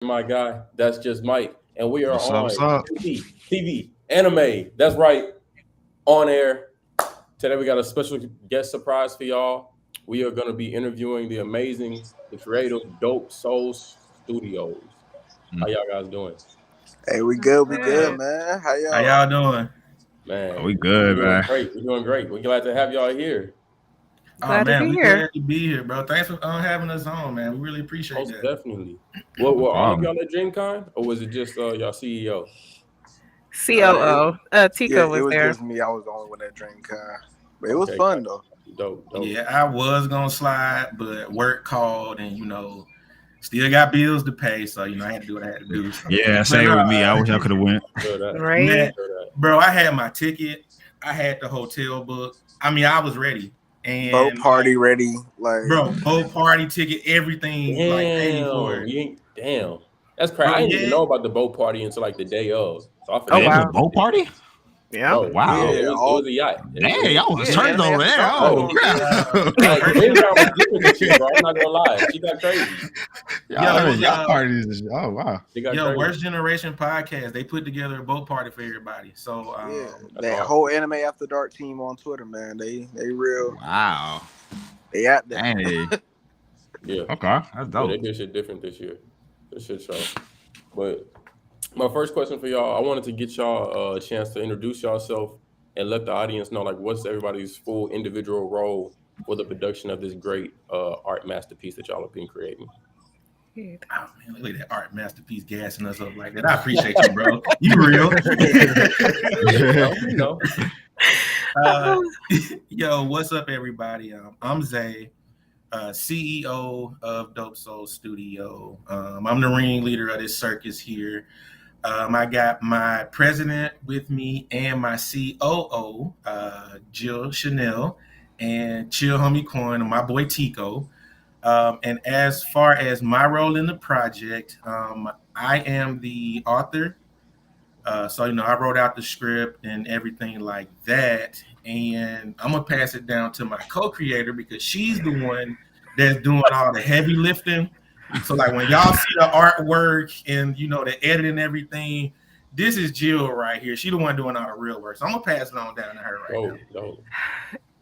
My guy. That's just Mike. And we are What's up? on What's up? TV, anime. That's right, on air. Today we got a special guest surprise for y'all. We are going to be interviewing the amazing, the creative, dope Soulz Studios. How Mm. y'all guys doing? Hey, we good, Good. man. How How y'all? y'all doing? Oh, Man, we we're good, doing man. great. We're doing great. We're glad to have y'all here. Oh Glad to man, be we here. glad to be here, bro. Thanks for having us on, man. We really appreciate Most that. definitely. What No were all of problem. y'all at DreamCon, or was it just y'all CEO? It, COO. yeah, Tico it was was there. just me. I was the only one at DreamCon, but it was Okay, fun gotcha. though. Dope, dope. Yeah, I was gonna slide, but work called, and still got bills to pay, so I had to do what I had to do. So, Yeah, but same with me. I wish I could have went. Feel that. man, Right? Feel that. bro, I had my ticket, I had the hotel book. I mean, I was ready, Boat and party ready, like bro, boat party ticket, everything, like paid for Damn, it, you ain't damn. That's crazy. bro. I didn't even Yeah, know about the boat party until like the day of. So I Oh They forgot did a wow. boat party? Yeah. bro. Yeah, Wow. yeah, it all was a yacht. It Dang, was y'all was yeah, turned Anime over After there. Dark Oh, Boat. bro. crap. like First Dream thing Ground was was different this year, bro. I'm not gonna lie. She got crazy. yo, it was Y'all parties. Oh, wow. She got Yo, crazy. Worst Generation podcast. They put together a boat party for everybody. So, Yeah, That's that awesome. whole Anime After Dark team on Twitter, man. They real. Wow. They out there. Dang. Yeah, Okay, that's yeah, they dope. did shit different this year. This shit show. But my first question for y'all, I wanted to get y'all a chance to introduce yourself and let the audience know like what's everybody's full individual role for the production of this great art masterpiece that y'all have been creating. oh man, look at that art masterpiece gassing us up like that. I appreciate you, bro. You real. Yeah, you know. uh, yo, what's up, everybody? I'm Zay, CEO of Dope Soul Studio. I'm the ringleader of this circus here. I got my president with me and my COO, Jill Chanel, and Chill Homie Coin, and my boy Tico. And as far as my role in the project, I am the author. So, I wrote out the script and everything like that. And I'm going to pass it down to my co creator because she's the one that's doing all the heavy lifting. So, like, when y'all see the artwork and, the edit and everything, this is Jill right here. She the one doing all the real work. So, I'm going to pass it on down to her right now. Dope.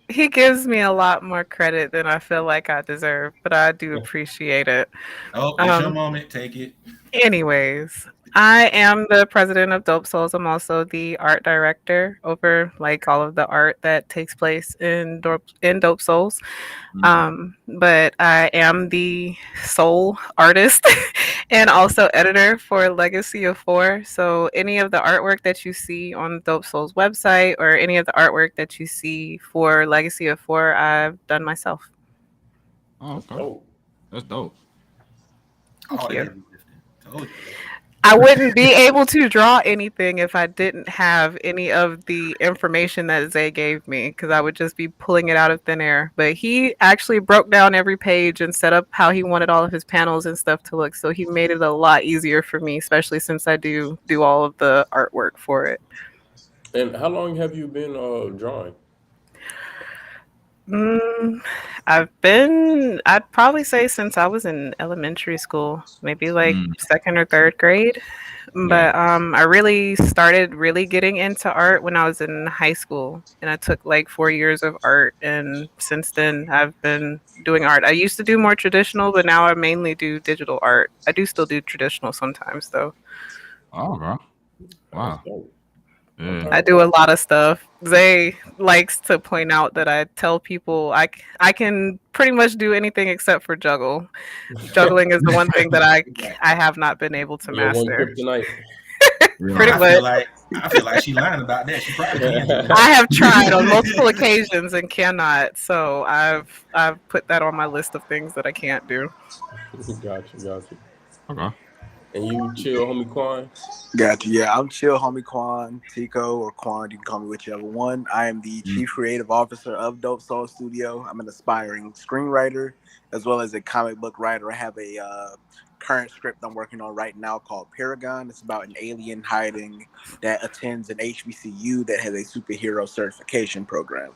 He gives me a lot more credit than I feel like I deserve, but I do appreciate it. Oh, it's your Um, moment. Take it. Anyways, I am the president of Dope Souls. I'm also the art director over like all of the art that takes place in Dope Souls. But I am the sole artist and also editor for Legacy of Four. So any of the artwork that you see on Dope Souls website or any of the artwork that you see for Legacy of Four, I've done myself. Oh, That's okay. dope. That's dope. Thank All the you. heavy lifting. Told you. I wouldn't be able to draw anything if I didn't have any of the information that Zay gave me because I would just be pulling it out of thin air. But he actually broke down every page and set up how he wanted all of his panels and stuff to look. So he made it a lot easier for me, especially since I do all of the artwork for it. And how long have you been drawing? Mm, I'd probably say since I was in elementary school, maybe like Mm, second or third grade. yeah. But I really started really getting into art when I was in high school, and I took like 4 years of art, and since then I've been doing art. I used to do more traditional, but now I mainly do digital art. I do still do traditional sometimes, though. Oh, bro. That's Wow. dope. Yeah. Okay. I do a lot of stuff. Zay likes to point out that I tell people I can pretty much do anything except for juggle. Juggling is the one thing that I have not been able to Your one master. kryptonite. Real Pretty I life. feel much. like I feel like she lying about that. She probably can do I it. have tried on multiple occasions and cannot. So I've put that on my list of things that I can't do. Got you. Okay. And you chill, homie Quan. Gotcha. Yeah, I'm Chill Homie Quan, Tico, or Quan. You can call me whichever one. I am the Mm, Chief Creative Officer of Dope Soul Studio. I'm an aspiring screenwriter as well as a comic book writer. I have a current script I'm working on right now called Paragon. It's about an alien hiding that attends an HBCU that has a superhero certification program.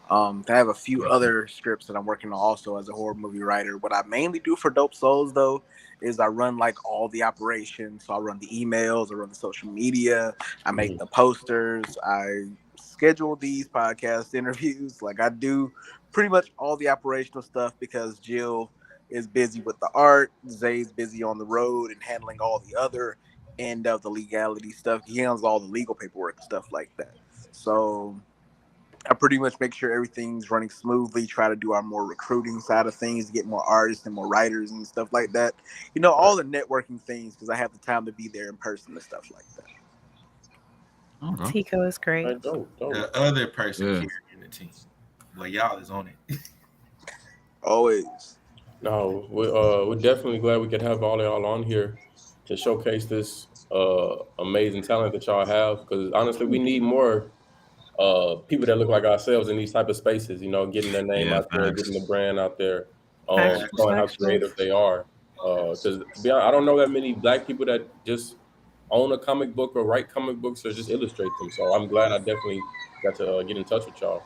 I have a few gotcha. other scripts that I'm working on also as a horror movie writer. What I mainly do for Dope Souls, though, is I run like all the operations. So I run the emails, I run the social media, I make Mhm. the posters, I schedule these podcast interviews. Like I do pretty much all the operational stuff because Jill is busy with the art, Zay's busy on the road and handling all the other end of the legality stuff. He handles all the legal paperwork and stuff like that. So I pretty much make sure everything's running smoothly, try to do our more recruiting side of things, get more artists and more writers and stuff like that. You know, all the networking things because I have the time to be there in person and stuff like that. Okay. Tico is great. Right, dope. The other person Yeah. carrying the team. Well, y'all is on it. Always. No, we're definitely glad we could have all y'all on here to showcase this amazing talent that y'all have. Because honestly, we need more people that look like ourselves in these type of spaces. You know, getting their name Yeah, out there, facts. getting the brand out there, Factual, showing how factual. creative they are. Because to be honest, I don't know that many Black people that just own a comic book or write comic books or just illustrate them. So I'm glad I definitely got to get in touch with y'all.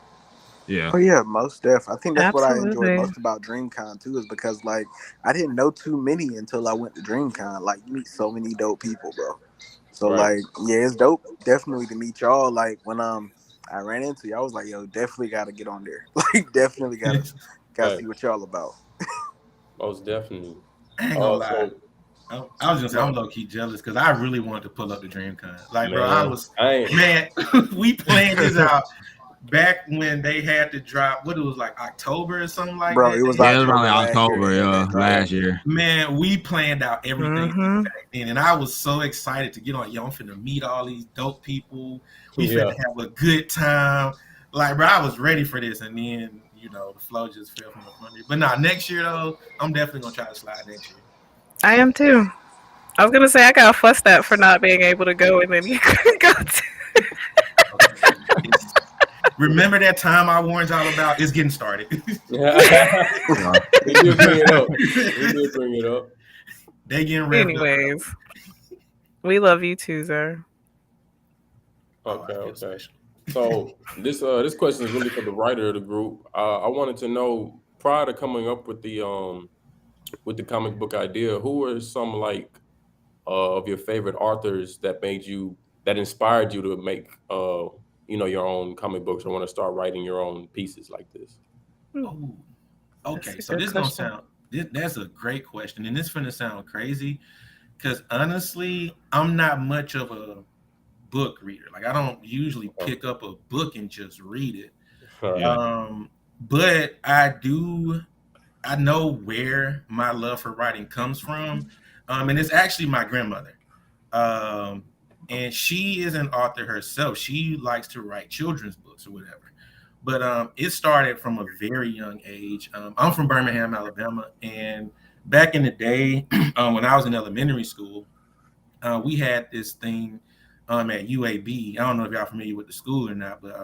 Yeah. Oh yeah, most def. I think that's what I enjoyed Absolutely. most about DreamCon too, is because like I didn't know too many until I went to DreamCon. Like you meet so many dope people, bro. So Right. like yeah, it's dope definitely to meet y'all. Like when I ran into you, I was like, yo, definitely gotta get on there. Like definitely gotta Right. see what y'all about. Most definitely. I ain't gonna lie. So I was gonna say I'm low key jealous because I really wanted to pull up the DreamCon. Like, bro, man, we planned this out back when they had to drop what it was like October or something like Bro, that. it was Yeah, it was around October like last year October, they had yeah, that drop. last year. Man, we planned out everything Mhm. back then, and I was so excited to get on. Yo, I'm finna meet all these dope people. We Yeah. finna have a good time. Like, bro, I was ready for this, and then you know the flow just fell from under me. But nah, next year though, I'm definitely gonna try to slide next year. I am too. I was gonna say I got fussed at for not being able to go, and then you couldn't go to. Remember that time I warned y'all about? It's getting started. Yeah. We did bring it up. We did bring it up. They getting revved up. Anyways, we love you too, Zer. Okay, I feel okay. special. So this question is really for the writer of the group. I wanted to know, prior to coming up with the comic book idea, who were some like of your favorite authors that inspired you to make your own comic books or want to start writing your own pieces like this? Oh, okay. That's a So good this gonna question. sound. That's a great question, and this finna sound crazy, because honestly, I'm not much of a book reader. Like I don't usually pick up a book and just read it. Yeah. But I do. I know where my love for writing comes from, and it's actually my grandmother. And she is an author herself. She likes to write children's books or whatever. But it started from a very young age. I'm from Birmingham, Alabama, and back in the day, when I was in elementary school, we had this thing at UAB. I don't know if y'all familiar with the school or not, but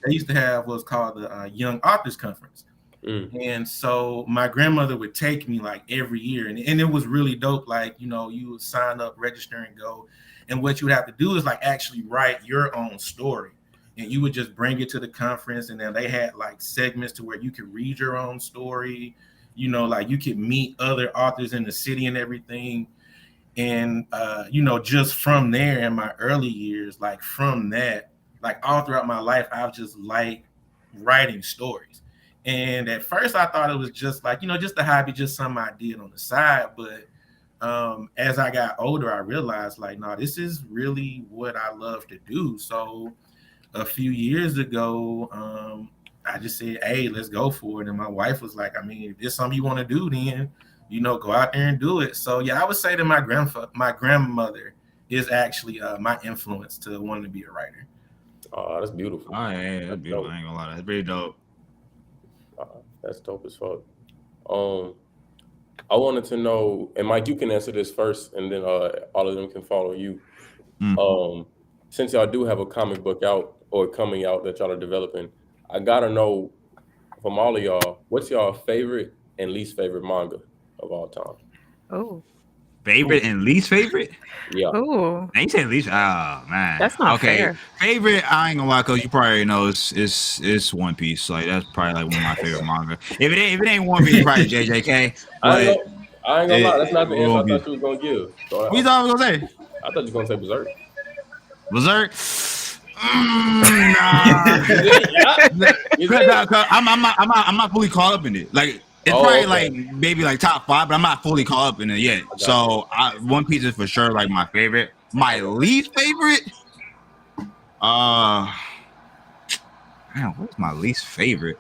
they used to have what's called the Young Authors Conference. And so my grandmother would take me like every year, and it was really dope. Like, you know, you would sign up, register, and go. And what you would have to do is like actually write your own story. And you would just bring it to the conference, and then they had like segments to where you could read your own story. You know, like you could meet other authors in the city and everything. And you know, just from there in my early years, like from that, like all throughout my life, I've just liked writing stories. And at first I thought it was just like, you know, just a hobby, just something I did on the side. But as I got older, I realized like, no, this is really what I love to do. So a few years ago, I just said, hey, let's go for it. And my wife was like, I mean, if there's something you want to do, then, you know, go out there and do it. So yeah, I would say that my grandmother is actually my influence to wanting to be a writer. Oh, that's beautiful. Oh yeah, that's beautiful. I ain't gonna lie, that's pretty dope. That's dope as fuck. I wanted to know, and Mike, you can answer this first, and then all of them can follow you. Since y'all do have a comic book out or coming out that y'all are developing, I gotta know from all of y'all, what's y'all favorite and least favorite manga of all time? Oh, Favorite and least favorite? Yeah. oh, Now you said least. Oh man, that's not okay. fair. Favorite, I ain't gonna lie, cause you probably know it's One Piece. Like that's probably like one of my favorite manga. If it ain't One Piece, it's probably JJK. I But I ain't gonna lie, that's not the answer I will be. thought you was gonna give. So What you thought I was gonna say? I thought you was gonna say Berserk. Berserk? Nah. You think? I'm not fully caught up in it. Like it's probably like maybe like top 5, but I'm not fully caught up in it yet. So One Piece is for sure like my favorite. My least favorite? Man, what's my least favorite?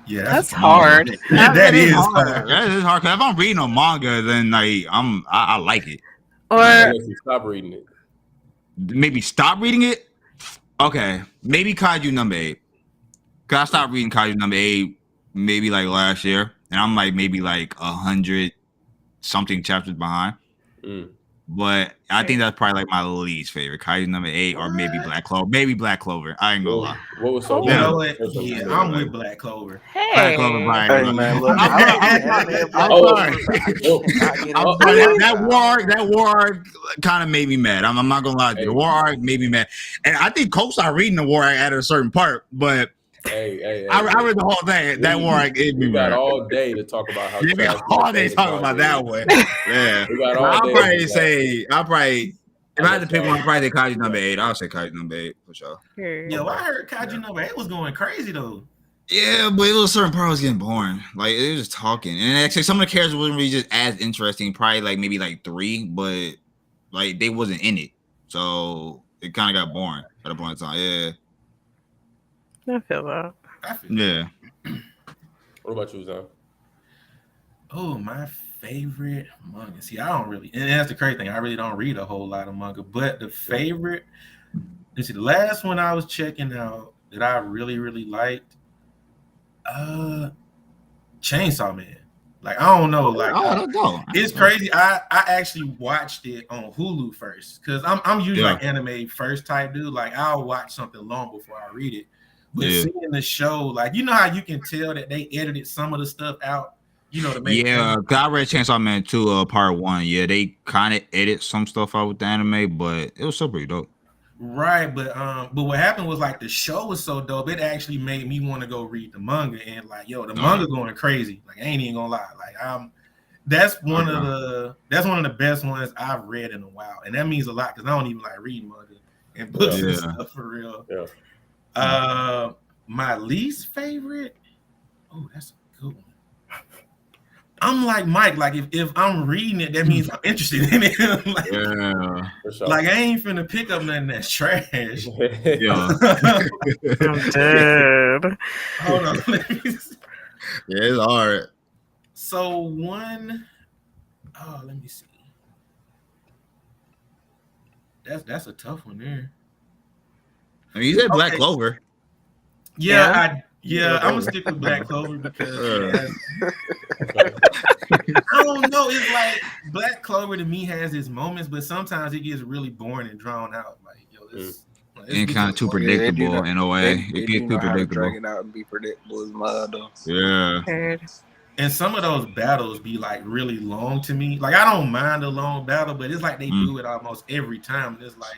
Yeah, that's hard. That is hard. That is hard. Cause if I'm reading a manga, then like I like it. Or unless you stop reading it. Maybe stop reading it. Okay, maybe Kaiju number 8. Cause I stopped reading Kaiju number 8 maybe like last year, and I'm like maybe like 100 something chapters behind. But I think that's probably like my least favorite, Kaiju number 8, or maybe Black Clover. Maybe Black Clover. I ain't gonna lie. What was so? You know what? Yeah, I'm with Black Clover. hey, Black Clover, Brian. Hey man, look, I'm sorry. That war arc kind of made me mad. I'm not gonna lie to you. The war arc made me mad, and I think Cole started reading the war arc at a certain part, but. I read the whole thing. That war arc made me mad. We got all day to talk about how. We got all day talking about that one. Yeah, we got all I'll day. probably if I had to pick one, I'd probably say Kaiju number 8. I'll say Kaiju number 8 for sure. Yo, I heard Kaiju number 8 was going crazy though. Yeah, but it was a certain part was getting boring. Like it was just talking, and actually some of the characters wasn't really just as interesting. Probably like maybe like 3, but like they wasn't in it, so it kind of got boring at a point in time. Yeah. I feel that. Yeah. What about you, Zan? Oh, my favorite manga. See, I don't really, and that's the crazy thing. I really don't read a whole lot of manga, but the favorite, let's see, the last one I was checking out that I really, really liked, Chainsaw Man. Like, I don't know. Like, it's crazy. I actually watched it on Hulu first because I'm usually like anime first type dude. Like, I'll watch something long before I read it. But seeing the show, like, you know how you can tell that they edited some of the stuff out, you know, to make I read Chainsaw Man 2, part 1. Yeah, they kind of edit some stuff out with the anime, but it was so pretty dope. Right, but what happened was like the show was so dope, it actually made me want to go read the manga, and like, yo, the manga going crazy. Like, I ain't even gonna lie. Like, that's one of the best ones I've read in a while, and that means a lot because I don't even like reading manga and books and stuff for real. Yeah. My least favorite. Oh, that's a good one. I'm like Mike. Like if I'm reading it, that means I'm interested in it. Like, like I ain't finna pick up nothing that's trash. Yeah. I'm dead. Hold on. Let me see. Yeah, it's hard. So one. Oh, let me see. That's a tough one there. I mean, you said Black Clover. Yeah, I'm gonna stick with Black Clover because I don't know. It's like Black Clover to me has its moments, but sometimes it gets really boring and drawn out. Like, yo, and kind of too predictable in a way. It gets too predictable. Drag it out and be predictable is mine though. Yeah. And some of those battles be like really long to me. Like, I don't mind a long battle, but it's like they do it almost every time. And it's like,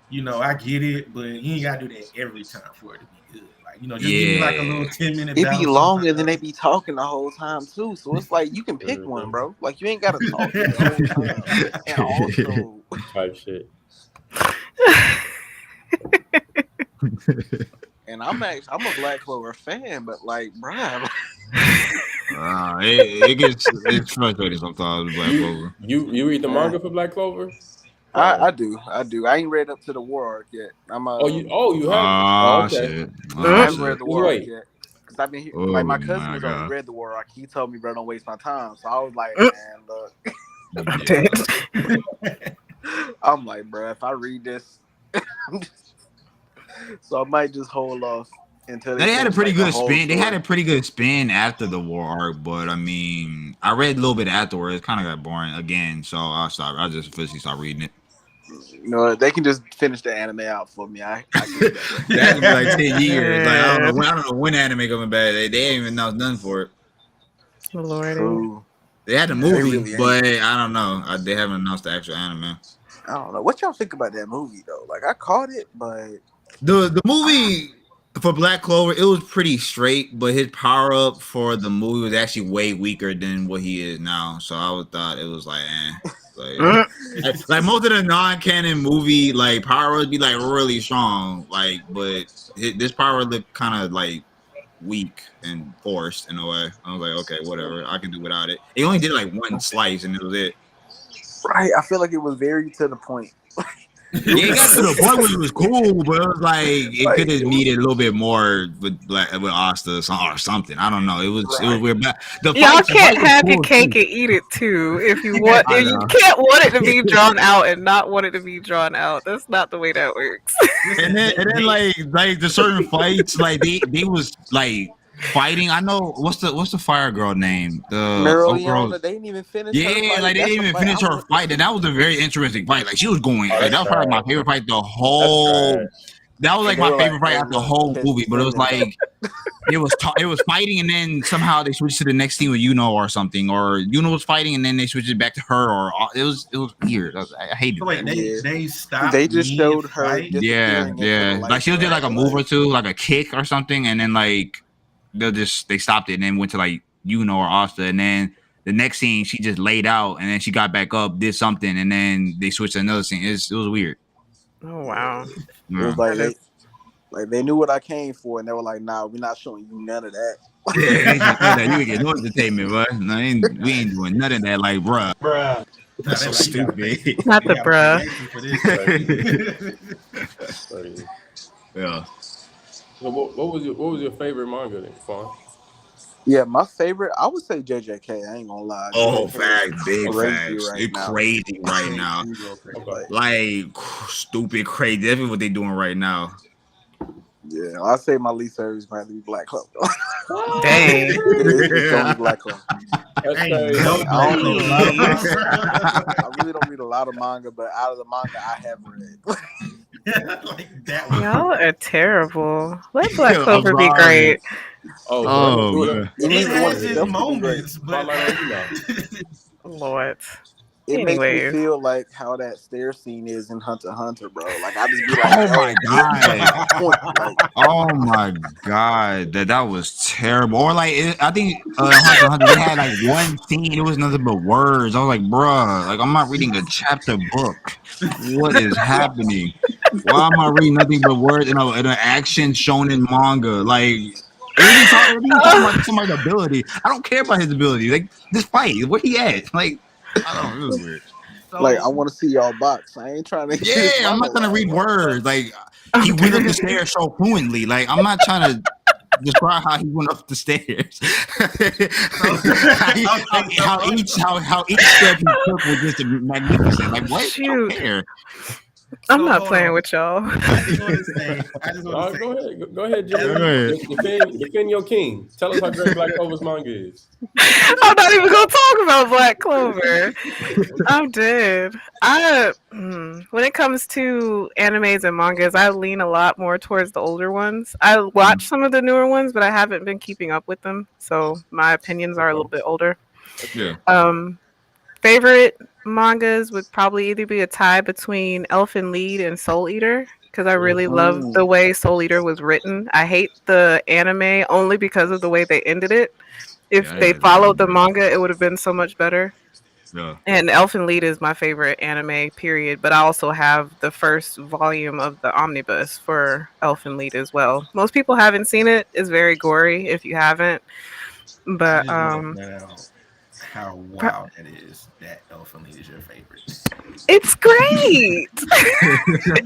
you know, I get it, but you ain't gotta do that every time for it to be good. Like, you know, just give me like a little 10-minute. It be long and then they be talking the whole time too. So it's like you can pick one, bro. Like you ain't gotta talk the whole time. And also type shit. And I'm a Black Clover fan, but like, bruh. It's frustrating sometimes with Black Clover. You read the manga for Black Clover? I do. I ain't read up to the war arc yet. You have? Okay. I haven't read the war arc yet. Because I've been here. Like my cousin has already read the war arc. He told me, bro, don't waste my time. So I was like, man, look. I'm like, bro, if I read this, so I might just hold off until they had a pretty good spin. They had a pretty good spin after the war arc, but I mean, I read a little bit afterwards. It kind of got boring again, so I stopped. I just officially stopped reading it. No, they can just finish the anime out for me. I can That'd be like 10 years. Like I don't know when anime coming back. They ain't even announced nothing for it. Lord. They had the movie, but I don't know. They haven't announced the actual anime. I don't know. What y'all think about that movie though? Like I caught it, but the movie For Black Clover, it was pretty straight, but his power up for the movie was actually way weaker than what he is now. So I thought it was like, like most of the non-canon movie, like power would be like really strong, like, but this power looked kind of like weak and forced in a way. I was like, okay, whatever, I can do without it. He only did like one slice, and it was it. Right, I feel like it was very to the point. Yeah, it got to the point where it was cool, but it was like it could have needed a little bit more with Asta or something. I don't know. It was weird. But y'all can't have your cake and eat it too. If you want, if you can't want it to be drawn out and not want it to be drawn out. That's not the way that works. And then like the certain fights, like they was like fighting. I know what's the fire girl name? The Meryl, they didn't even finish. Yeah, like they didn't even finish her fight. And that was a very interesting fight. Like she was going. Like, that was probably my favorite fight. The whole. That was like my favorite fight out the whole movie. But it was like it was fighting, and then somehow they switched to the next scene with or something, or was fighting, and then they switched it back to her, or it was weird. I hated it. Wait, they stopped. They just showed her. Yeah. Like she did like a move or two, like a kick or something, and then like. They stopped it and then went to like or Asta, and then the next scene she just laid out and then she got back up, did something, and then they switched to another scene. It was weird. Oh wow! Yeah. It was like they knew what I came for, and they were like, "Nah, we're not showing you none of that." Yeah, you get no entertainment, but no, we ain't doing none of that. Like, bruh. That's so stupid. Not the bruh. Yeah. So what was your favorite manga then, Fawn? Yeah, my favorite, I would say JJK. I ain't gonna lie. Oh, facts, big facts. It's crazy right now. Like stupid crazy. That's what they doing right now. Yeah, I say my least favorite is going to be Black Clover. Dang. It's Black Clover. I really don't read a lot of manga, but out of the manga I have read. Like that one. Y'all are terrible. Let Black Clover be great. It has its moments, but Lord. It makes me feel like how that stair scene is in Hunter x Hunter, bro. Like I just be like, oh my god, that was terrible. Or like I think Hunter x Hunter, they had like one scene, it was nothing but words. I was like, bruh, like I'm not reading a chapter book. What is happening? Why am I reading nothing but words in an action shown in manga? Like talking about somebody's ability. I don't care about his ability. Like this fight, where he at? Like I don't know. It was weird. Like I want to see y'all box. I ain't trying to. Yeah, I'm not trying to read words. Like he went up the stairs so fluently. Like I'm not trying to describe how he went up the stairs. how each step he took was just magnificent. Like what? Shoot. I don't care. I'm not playing with y'all. I just want to say. Go ahead, Jay. Defend your king. Tell us how great Black Clover's manga is. I'm not even gonna talk about Black Clover. I'm dead. When it comes to animes and mangas, I lean a lot more towards the older ones. I watch some of the newer ones, but I haven't been keeping up with them, so my opinions are a little bit older. Yeah. Favorite mangas would probably either be a tie between Elfen Lied and Soul Eater, because I really love the way Soul Eater was written. I hate the anime only because of the way they ended it. If they followed the manga, it would have been so much better. Yeah. And Elfen Lied is my favorite anime, period. But I also have the first volume of the omnibus for Elfen Lied as well. Most people haven't seen it. It's very gory if you haven't. But how wild it is that Elfen Lied is your favorite. It's great.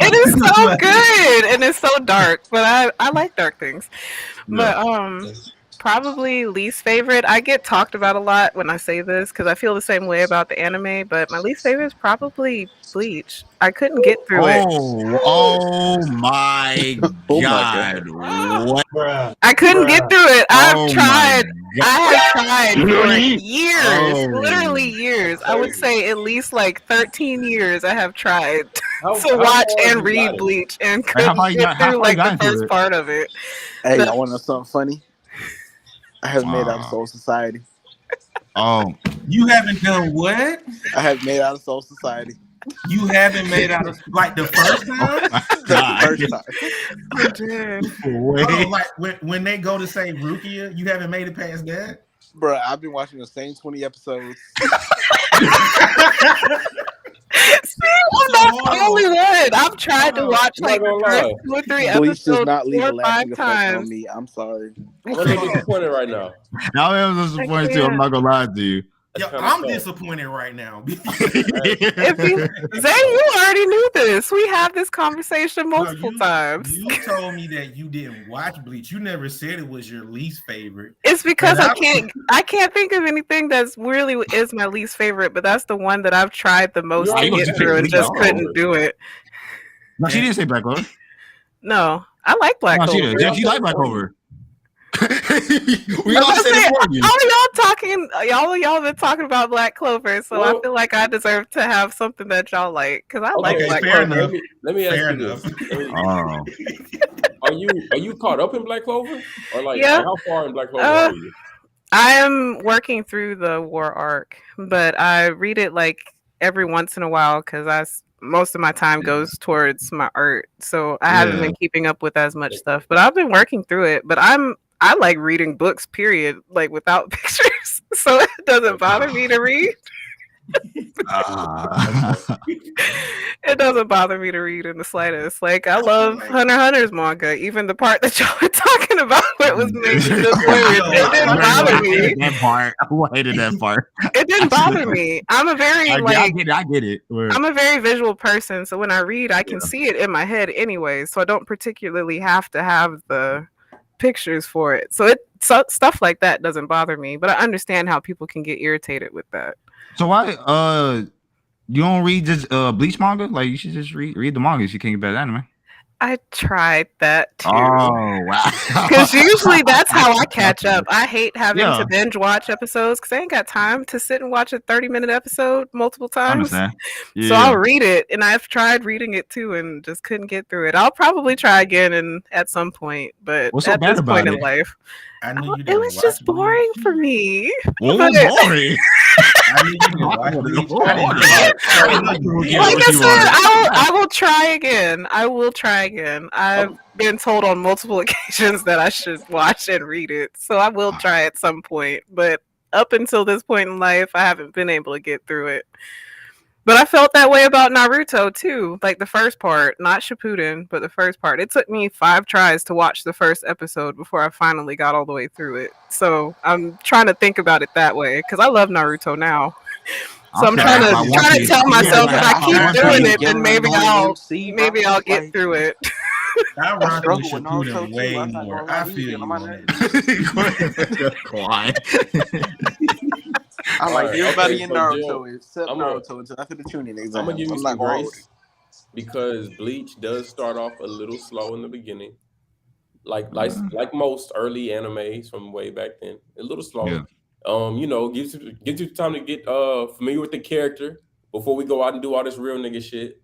It is so good and it's so dark, but I like dark things. But probably least favorite. I get talked about a lot when I say this because I feel the same way about the anime, but my least favorite is probably Bleach. I couldn't get through it. Oh my god. What? I couldn't get through it. I've tried. I have tried for years, literally years. I would say at least like 13 years I have tried to watch and read Bleach and couldn't get through like the first part of it. Hey, I want to know something funny. I haven't made out of Soul Society. Oh, you haven't done what? I have made out of Soul Society. You haven't made out of like the first time. The first time. I'm dead. Oh, like when they go to say Rukia, you haven't made it past that. Bro, I've been watching the same 20 episodes. See, I'm not the only one. I've tried to watch I'm not like the gonna first lie. 2 or 3 Bleach does episodes not leave 4 a or 5 lasting effect on times. me. I'm sorry. I'm a little disappointed right now. Now I was disappointed too. I'm not gonna lie to you. Yo, I'm disappointed right now. If you, Zay, you already knew this. We have this conversation multiple times. You told me that you didn't watch Bleach. You never said it was your least favorite. It's because I can't think of anything that's really is my least favorite, but that's the one that I've tried the most to get through and just couldn't do it. No, she didn't say Black Clover. No, I like Black Clover. She did. Yeah, she liked Black Clover. We all said it for you. Y'all have been talking about Black Clover, so I feel like I deserve to have something that y'all like because I like Black Clover. Let me ask you this: Are you caught up in Black Clover, or like how far in Black Clover are you? I am working through the war arc, but I read it like every once in a while because most of my time goes towards my art, so I haven't been keeping up with as much stuff. But I've been working through it. But I like reading books, period, like without pictures, so it doesn't bother me to read. It doesn't bother me to read in the slightest. Like I love Hunter x Hunter's manga, even the part that y'all were talking about where it was making this weird. It didn't bother me. That part, I hated that part. It didn't bother me. I'm a very I get it. I'm a very visual person, so when I read, I can see it in my head anyway. So I don't particularly have to have the pictures for it. So stuff like that doesn't bother me. But I understand how people can get irritated with that. So why you don't read this Bleach manga? Like you should just read the manga if you can't get better anime. I tried that too. Oh wow! Because usually that's how I catch up. I hate having to binge watch episodes because I ain't got time to sit and watch a 30-minute episode multiple times. So I'll read it, and I've tried reading it too, and just couldn't get through it. I'll probably try again at some point, but what's so at bad this about point in life, it was just boring for me. What was boring? Like I said, I will try again. I've been told on multiple occasions that I should watch and read it, so I will try at some point. But up until this point in life, I haven't been able to get through it. But I felt that way about Naruto too. Like the first part, not Shippuden, but the first part. It took me 5 tries to watch the first episode before I finally got all the way through it. So I'm trying to think about it that way because I love Naruto now. So I'm trying to tell myself if I keep doing it, then maybe I'll get through it. I struggle with Naruto way more. I feel you on that. Quiet. I like everybody in Naruto except Naruto until after the tuning exam. I'm gonna give you some grace because Bleach does start off a little slow in the beginning, like most early animes from way back then. A little slow. Yeah. Gives you time to get familiar with the character before we go out and do all this real nigga shit.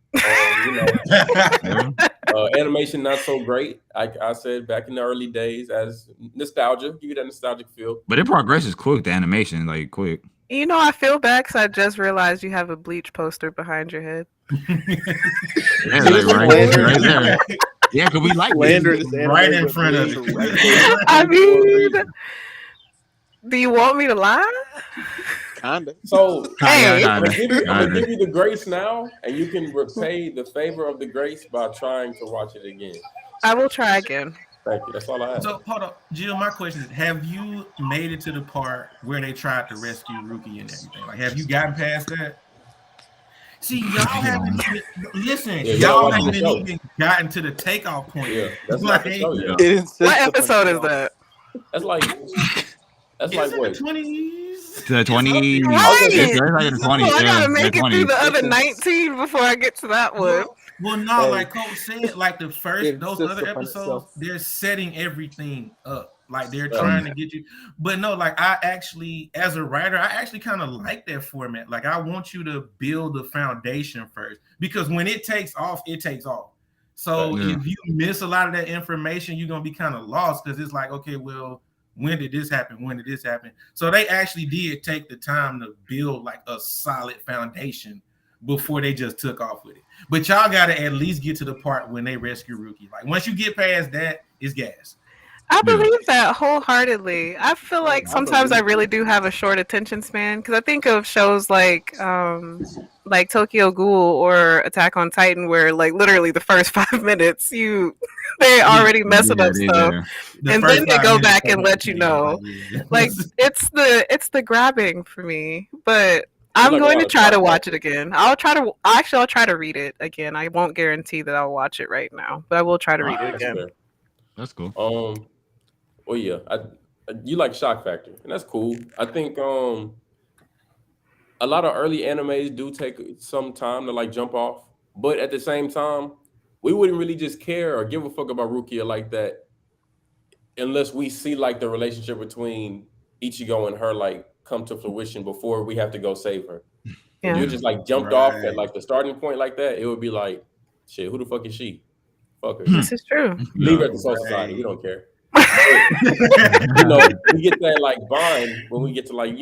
Animation not so great. I said back in the early days as nostalgia, give you that nostalgic feel. But it progresses quick. The animation, like quick. I feel bad because I just realized you have a Bleach poster behind your head. Right there. Yeah, because we like it right in front of it. I mean, do you want me to lie? Kinda. So, I'm gonna give you the grace now, and you can repay the favor of the grace by trying to watch it again. I will try again. Thank you. That's all I have. So, hold up, Jill. My question is: have you made it to the part where they tried to rescue Ruki and everything? Like, have you gotten past that? See, y'all haven't listen. Y'all haven't even gotten to the takeoff point. Yeah, that's like, what episode is that? That's like what? 20s. The 20. I gotta make it through the other 19 before I get to that one. Well, no, like Coach said, like the first those other episodes, they're setting everything up. Like they're trying to get you. But no, like I actually, as a writer, I actually kind of like that format. Like I want you to build the foundation first because when it takes off, it takes off. So if you miss a lot of that information, you're gonna be kind of lost because it's like, okay, well, when did this happen? When did this happen? So they actually did take the time to build like a solid foundation before they just took off with it. But y'all gotta at least get to the part when they rescue Rookie. Like once you get past that, it's gas. I Yeah. believe that wholeheartedly. I feel like I sometimes I believe really do have a short attention span because I think of shows like Tokyo Ghoul or Attack on Titan, where like literally the first 5 minutes they already messing Yeah, up they stuff, there. The and first then they 5 go minutes back and come let you entertaining, know. yeah. Like it's the grabbing for me, but It's I'm like a going lot to of try to shock watch it factor. again. I'll try to read it again. I won't guarantee that I'll watch it right now, but I will try to read it That's again. fair. That's cool. Well, yeah, you like shock factor, and that's cool. I think a lot of early animes do take some time to like jump off, but at the same time, we wouldn't really just care or give a fuck about Rukia like that unless we see like the relationship between Ichigo and her like come to fruition before we have to go save her. If you Yeah. just like jumped off at like the starting point like that, it would be like, shit, who the fuck is she? Fuck her. This is true. Leave her Yeah. at the Soul Society. We Right. don't care. But, we get that like bond when we get to like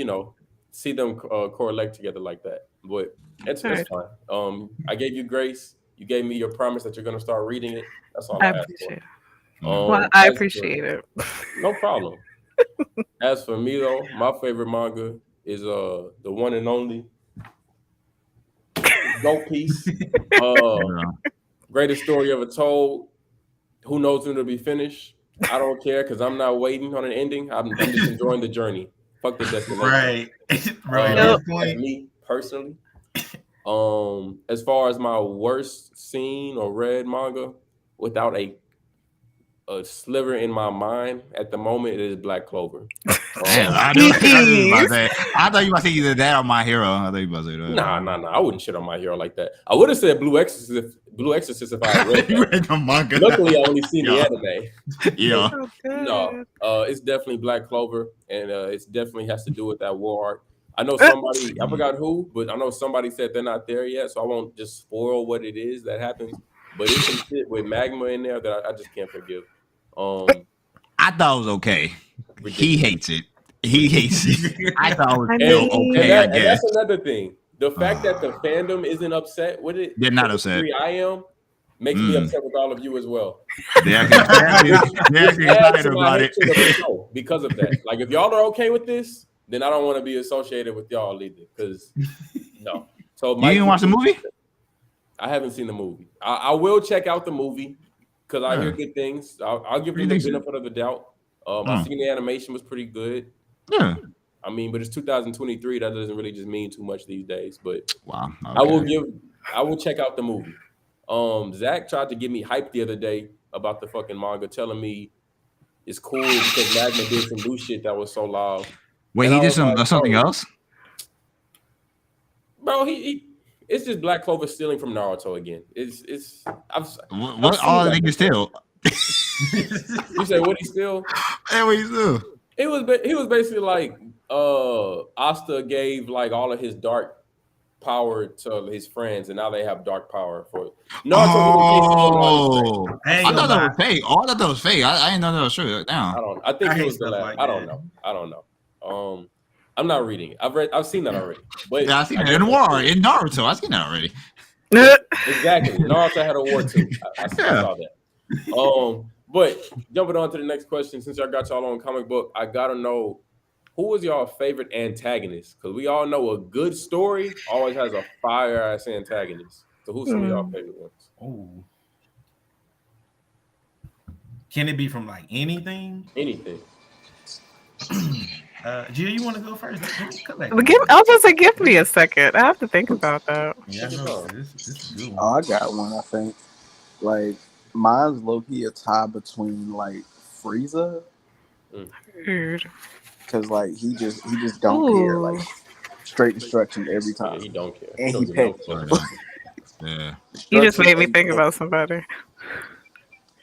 see them correlate together like that. But it's Alright. fine. I gave you grace. You gave me your promise that you're gonna start reading it. That's all I I asked for. appreciate it. Well, I appreciate it. No problem. As for me though, my favorite manga is the one and only Go Piece. Greatest story ever told. Who knows when it'll be finished? I don't care because I'm not waiting on an ending. I'm just enjoying the journey. Fuck the destination. Right. Right. Yep. That's me personally. As far as my worst seen or read manga, without a sliver in my mind at the moment, it is Black Clover. Damn, I thought you were about to say either that or My Hero. I thought you were about to say that. Nah. I wouldn't shit on My Hero like that. I would have said Blue Exorcist if I had read You that. read the manga. Luckily, I only seen the Yeah. anime. Yeah. So good. No, it's definitely Black Clover, and it definitely has to do with that war art. I know somebody, I forgot who, but I know somebody said they're not there yet, so I won't just spoil what it is that happens. But it's some shit with magma in there that I just can't forgive. I thought it was okay. Ridiculous. He hates it. He hates it. I thought it was I still mean- okay, I and guess. that's another thing. The fact that the fandom isn't upset with it, They're not to the upset. degree I am, makes me upset with all of you as well. They're actually Add excited to my about it. hatred of the show because of that. Like, if y'all are okay with this, then I don't want to be associated with y'all either. Because no. So You didn't watch the movie? I haven't seen the movie. I will check out the movie because I hear good things. I'll give them the benefit of the doubt. I seen the animation was pretty good. Yeah. I mean, but it's 2023. That doesn't really just mean too much these days. But Wow. Okay. I will check out the movie. Zach tried to get me hyped the other day about the fucking manga, telling me it's cool because Magma did some new shit that was so loud. Wait, And he I did was some like, something bro, else? Bro, it's just Black Clover stealing from Naruto again. What all the niggas steal? You say what he steal? Hey, what he steal? He was basically like Asta gave like all of his dark power to his friends, and now they have dark power for Naruto. Oh, I I thought that was fake. Oh, I thought that was fake. I didn't know that was true. Damn. I think I it hate was the stuff last. like I don't that. know. I'm not reading it. I've seen that already. But Yeah, I seen that in War in Naruto. I seen that already. Exactly. Naruto had a war too. I saw that. But jumping on to the next question, since I got y'all on comic book, I gotta know who was y'all favorite antagonist? Because we all know a good story always has a fire ass antagonist. So who's some of y'all favorite ones? Oh. Can it be from like anything? Anything. Gia, you want to go first? I was just like, give me a second. I have to think about that. Yeah, I know. This is a good one. Oh, I got one. I think like mine's low-key a tie between like Frieza, Weird. because like he just don't care, like straight destruction every Yeah, time, he don't care. and he Shows petty. no care. Yeah. You just made me And think petty. about somebody.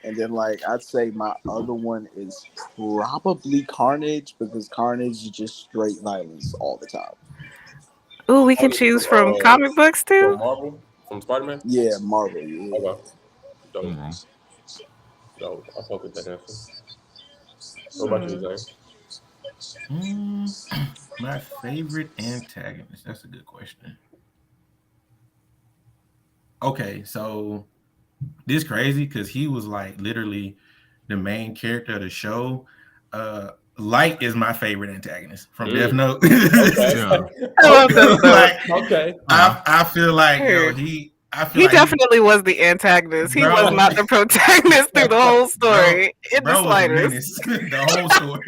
And then like I'd say my other one is probably Carnage, because Carnage is just straight violence all the time. Ooh, we can choose from comic books From too. Marvel? From Spider-Man? Yeah, Marvel. Yeah. Okay. Dope. Mhm. Dope. I fuck with that answer. What about you, Zane? My favorite antagonist. That's a good question. Okay, so this crazy because he was like literally the main character of the show. Light is my favorite antagonist from Death Note. Okay. Yeah. I love Death Note. Like, Okay. I feel like Heard. he He definitely was the antagonist. He Bro. was not the protagonist through the whole story. In the bro was a slightest. menace. The whole story.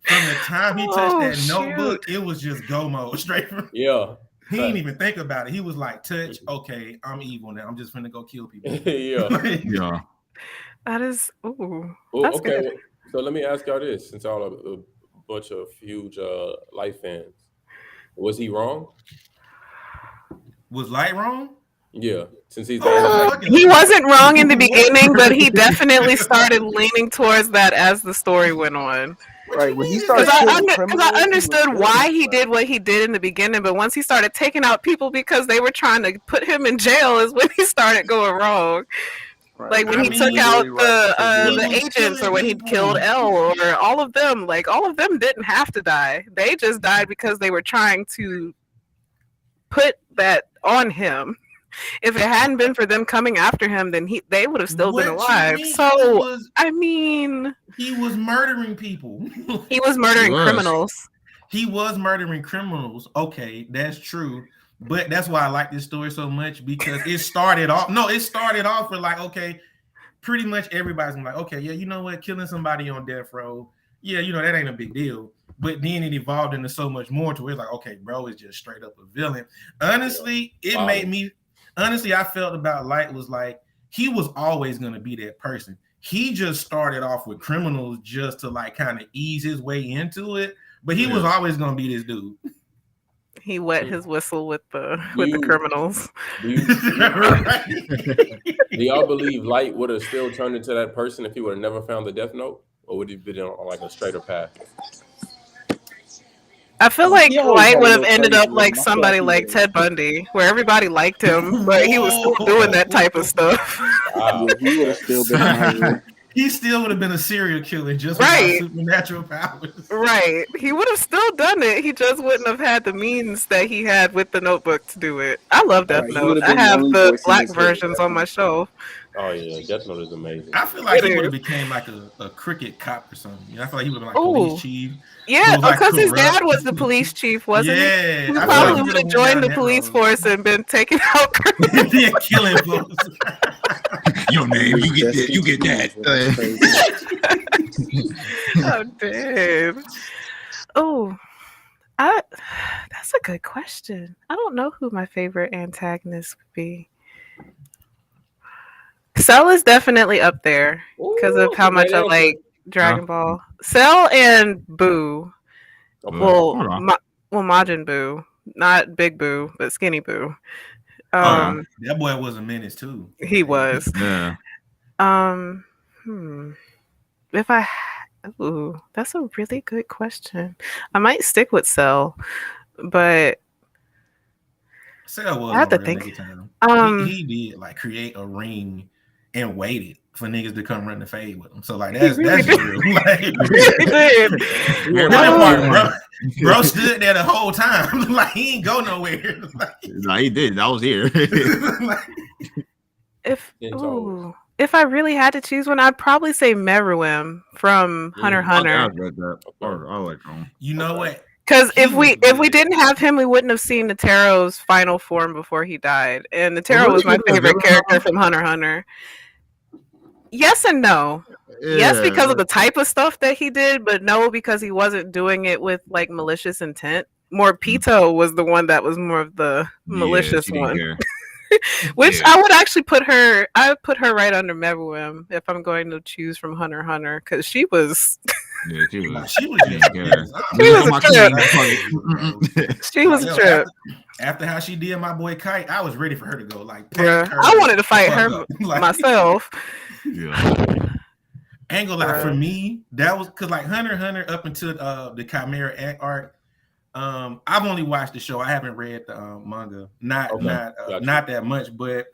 From the time he touched that notebook, it was just go mode straight from. Yeah. He didn't even think about it. He was like, touch, okay, I'm evil now. I'm just finna go kill people. Yeah. That is, that's okay. Good. So let me ask y'all this, since y'all are a bunch of huge Light fans. Was he wrong? Was Light wrong? Yeah, since he's he wasn't wrong in the beginning, but he definitely started leaning towards that as the story went on. Right, when he started because I understood why he did what he did in the beginning, but once he started taking out people because they were trying to put him in jail is when he started going wrong. Right. Like when he took out the agents, or when he killed L, or all of them. Like all of them didn't have to die; they just died because they were trying to put that on him. If it hadn't been for them coming after him, then they would have still been alive. So I mean, he was murdering people. He was murdering criminals. He was murdering criminals. Okay, that's true. But that's why I like this story so much, because it started off with like, okay, pretty much everybody's like, okay, yeah, you know what, killing somebody on death row, yeah, you know, that ain't a big deal. But then it evolved into so much more to where it's like, okay, bro is just straight up a villain. Honestly, I felt about Light was like, he was always going to be that person. He just started off with criminals just to like kind of ease his way into it. But he was always going to be this dude. He wet his whistle with the criminals. Do y'all believe Light would have still turned into that person if he would have never found the Death Note? Or would he been on like a straighter path? I feel like Light would have ended up like somebody like Ted Bundy, where everybody liked him, but he was still doing that type of stuff. He would have still been. He still would have been a serial killer just without supernatural powers. Right. He would have still done it. He just wouldn't have had the means that he had with the Notebook to do it. I love Death Note. I have the black versions on my shelf. Oh yeah, Death Note is amazing. I feel like he would have became like a cricket cop or something. You know, I feel like he would have been like police chief. Yeah, because his dad was the police chief, wasn't he? He probably would have joined the police force and been taking out criminals. Yeah, killing folks. Your name, you get that. Oh, damn. Oh, that's a good question. I don't know who my favorite antagonist would be. Cell is definitely up there because of how much I like Dragon Ball. Cell and Boo. Well, Majin Buu, not Big Boo, but Skinny Boo. That boy was a menace too. He was. Yeah. That's a really good question. I might stick with Cell, but Cell was. I have to think. He did like create a ring and waited for niggas to come run the fade with him. So like that's real. Like, he did. Bro stood there the whole time. Like he ain't go nowhere. No, he did. I was here. If I really had to choose one, I'd probably say Meruem from Hunter x Hunter. I read that. I like him. You know what? Because if we didn't have him, we wouldn't have seen Netero's final form before he died. And Netero was my favorite character from Hunter x Hunter. Yes and no. Yeah. Yes, because of the type of stuff that he did, but no, because he wasn't doing it with like malicious intent. More Pito was the one that was more of the malicious one. Which I would actually put her. I would put her right under Meruem if I'm going to choose from Hunter x Hunter, because she was. Yeah, she was. She was a trip. She was a trip. After how she did my boy Kite, I was ready for her to go. Like, I wanted to fight her myself. Yeah. Ain't gonna lie, for me, that was because like Hunter x Hunter up until the Chimera arc. I've only watched the show. I haven't read the manga. Not that much, but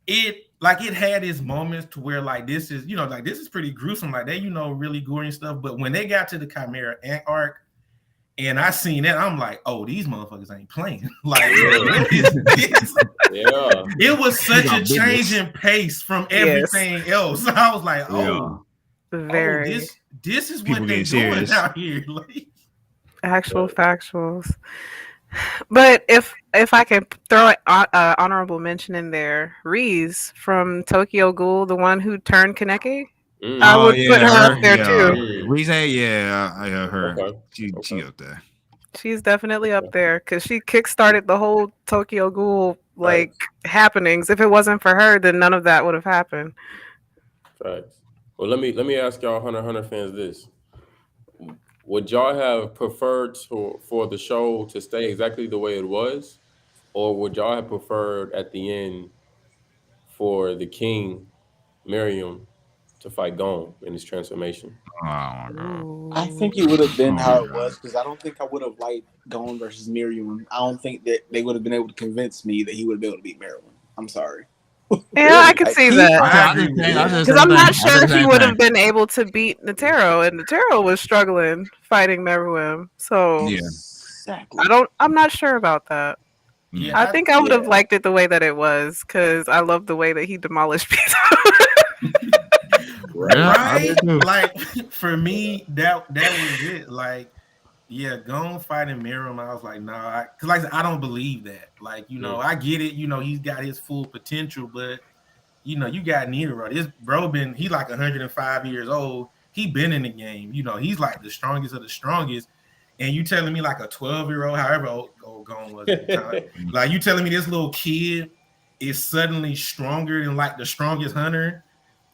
it had its moments to where like this is pretty gruesome. Like they really gory and stuff. But when they got to the Chimera arc, And I seen that, I'm like, oh, these motherfuckers ain't playing. Like, what is this? Yeah. It was such a business. change in pace from everything else. I was like, Very this is People what they getting doing serious. out here. Like, actual factuals. But if I can throw an honorable mention in there, Reese from Tokyo Ghoul, the one who turned Kaneki, I would put her up there too. Reese, I heard her. Okay. She up there. She's definitely up there because she kickstarted the whole Tokyo Ghoul like happenings. If it wasn't for her, then none of that would have happened. Facts. Well, let me ask y'all, Hunter fans, this: would y'all have preferred for the show to stay exactly the way it was, or would y'all have preferred at the end for the King, Miriam, to fight Gon in his transformation? Oh my god! I think it would have been how it was because I don't think I would have liked Gon versus Miriam. I don't think that they would have been able to convince me that he would have been able to beat Marilyn. I'm sorry. Yeah, I could see that. Because I'm not sure he would have been able to beat Netero, and Netero was struggling fighting Meruem. So exactly. I'm not sure about that. Yeah, I think I would have liked it the way that it was because I love the way that he demolished Pizza. Right? Like for me, that was it. Like, yeah, Gon fighting Miriam, I was like, nah, because like I said, I don't believe that. Like, you know, I get it. You know, he's got his full potential, but you know, you got Nero. This bro he like 105 years old. He been in the game. You know, he's like the strongest of the strongest. And you telling me like a 12-year-old, however old Gon was at the time, like you telling me this little kid is suddenly stronger than like the strongest hunter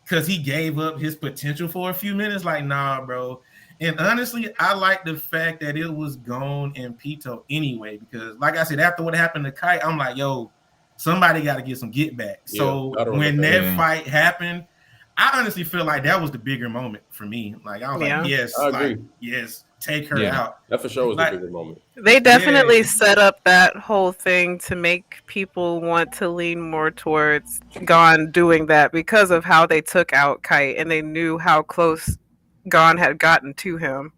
because he gave up his potential for a few minutes? Like, nah, bro. And honestly, I like the fact that it was Gon and Pito anyway, because like I said, after what happened to Kite, I'm like, yo, somebody got to get some get back. So when that fight happened, I honestly feel like that was the bigger moment for me. Like I was like, yes, like yes, take her out. That for sure was the bigger moment. They definitely set up that whole thing to make people want to lean more towards Gon doing that because of how they took out Kite and they knew how close Gon had gotten to him.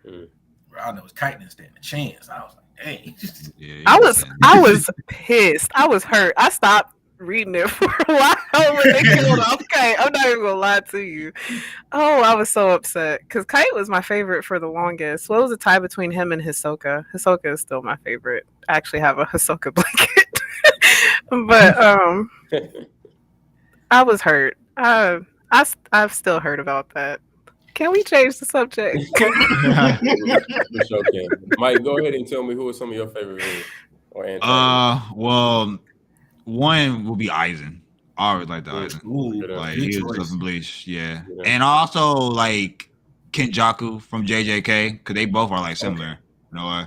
I know Kite didn't stand a chance. I was like, dang. I was pissed. I was hurt. I stopped reading it for a while when they killed off Kite. I'm not even gonna lie to you. Oh, I was so upset because Kite was my favorite for the longest. What was the tie between him and Hisoka? Hisoka is still my favorite. I actually have a Hisoka blanket, but I was hurt. I've still heard about that. Can we change the subject? Mike, go ahead and tell me who are some of your favorite villains or antagonists. Well, one will be Aizen. I always like the Aizen. Like he was from Bleach, and also like Kenjaku from JJK because they both are like similar. You know,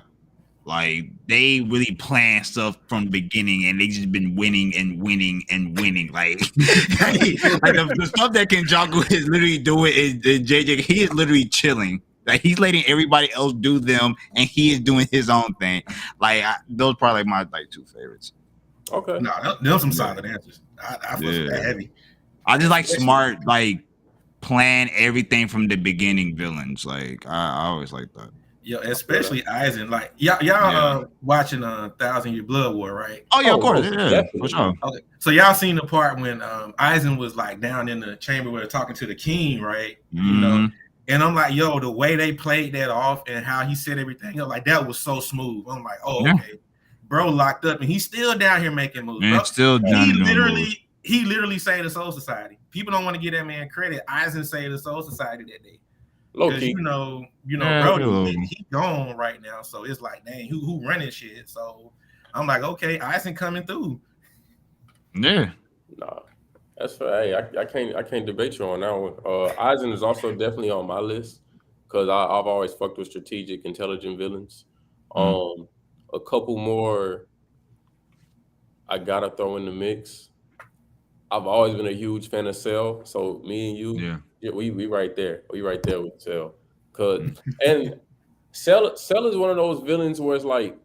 like they really plan stuff from the beginning, and they just been winning and winning and winning. Like, like the stuff that Kenjaku is literally doing is JJK. He is literally chilling. Like he's letting everybody else do them, and he is doing his own thing. Like those probably like my like two favorites. Okay, no, those some solid answers. I feel that heavy. I just like smart, like plan everything from the beginning villains. Like I always like that. Yeah, especially Aizen. Like y'all watching 1,000 Year Blood War, right? Oh yeah, of course, for sure. Okay, so y'all seen the part when Aizen was like down in the chamber where talking to the king, right? You know, and I'm like, yo, the way they played that off and how he said everything up, like that was so smooth. I'm like, oh okay, bro, locked up and he's still down here making moves. Man, still he literally saved the Soul Society. People don't want to give that man credit. Aizen saved the Soul Society that day. Because you know, bro, he gone right now. So it's like, dang, who running shit? So I'm like, okay, Aizen coming through. Yeah. Nah, that's for I can't debate you on that one. Aizen is also definitely on my list because I've always fucked with strategic, intelligent villains. A couple more I gotta throw in the mix. I've always been a huge fan of Cell, so me and you, we right there. We right there with Cell. And Cell is one of those villains where it's like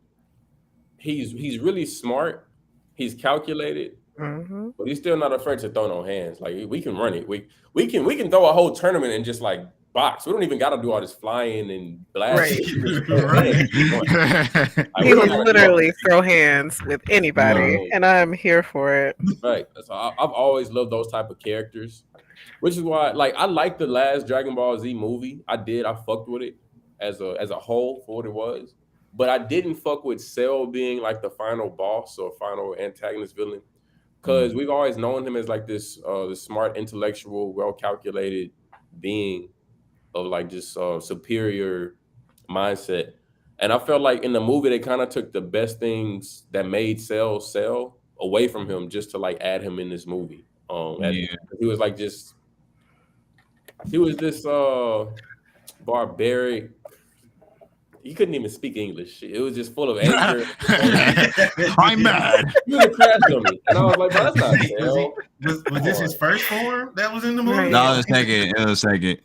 he's really smart, he's calculated, but he's still not afraid to throw no hands. Like we can run it. We can throw a whole tournament and just like box. We don't even got to do all this flying and blasting. Right. He would literally throw hands with anybody, and I'm here for it. Right. So I've always loved those type of characters, which is why, like, I like the last Dragon Ball Z movie. I fucked with it as a whole for what it was, but I didn't fuck with Cell being like the final boss or final antagonist villain, because we've always known him as like this smart, intellectual, well calculated being of like just superior mindset. And I felt like in the movie they kind of took the best things that made Cell away from him just to like add him in this movie. He was like this barbaric. He couldn't even speak English. It was just full of anger. I'm mad. He was a crash dummy, and I was like, "Bro, that's not Cell." Was this his first form that was in the movie? Right. No, it was a second.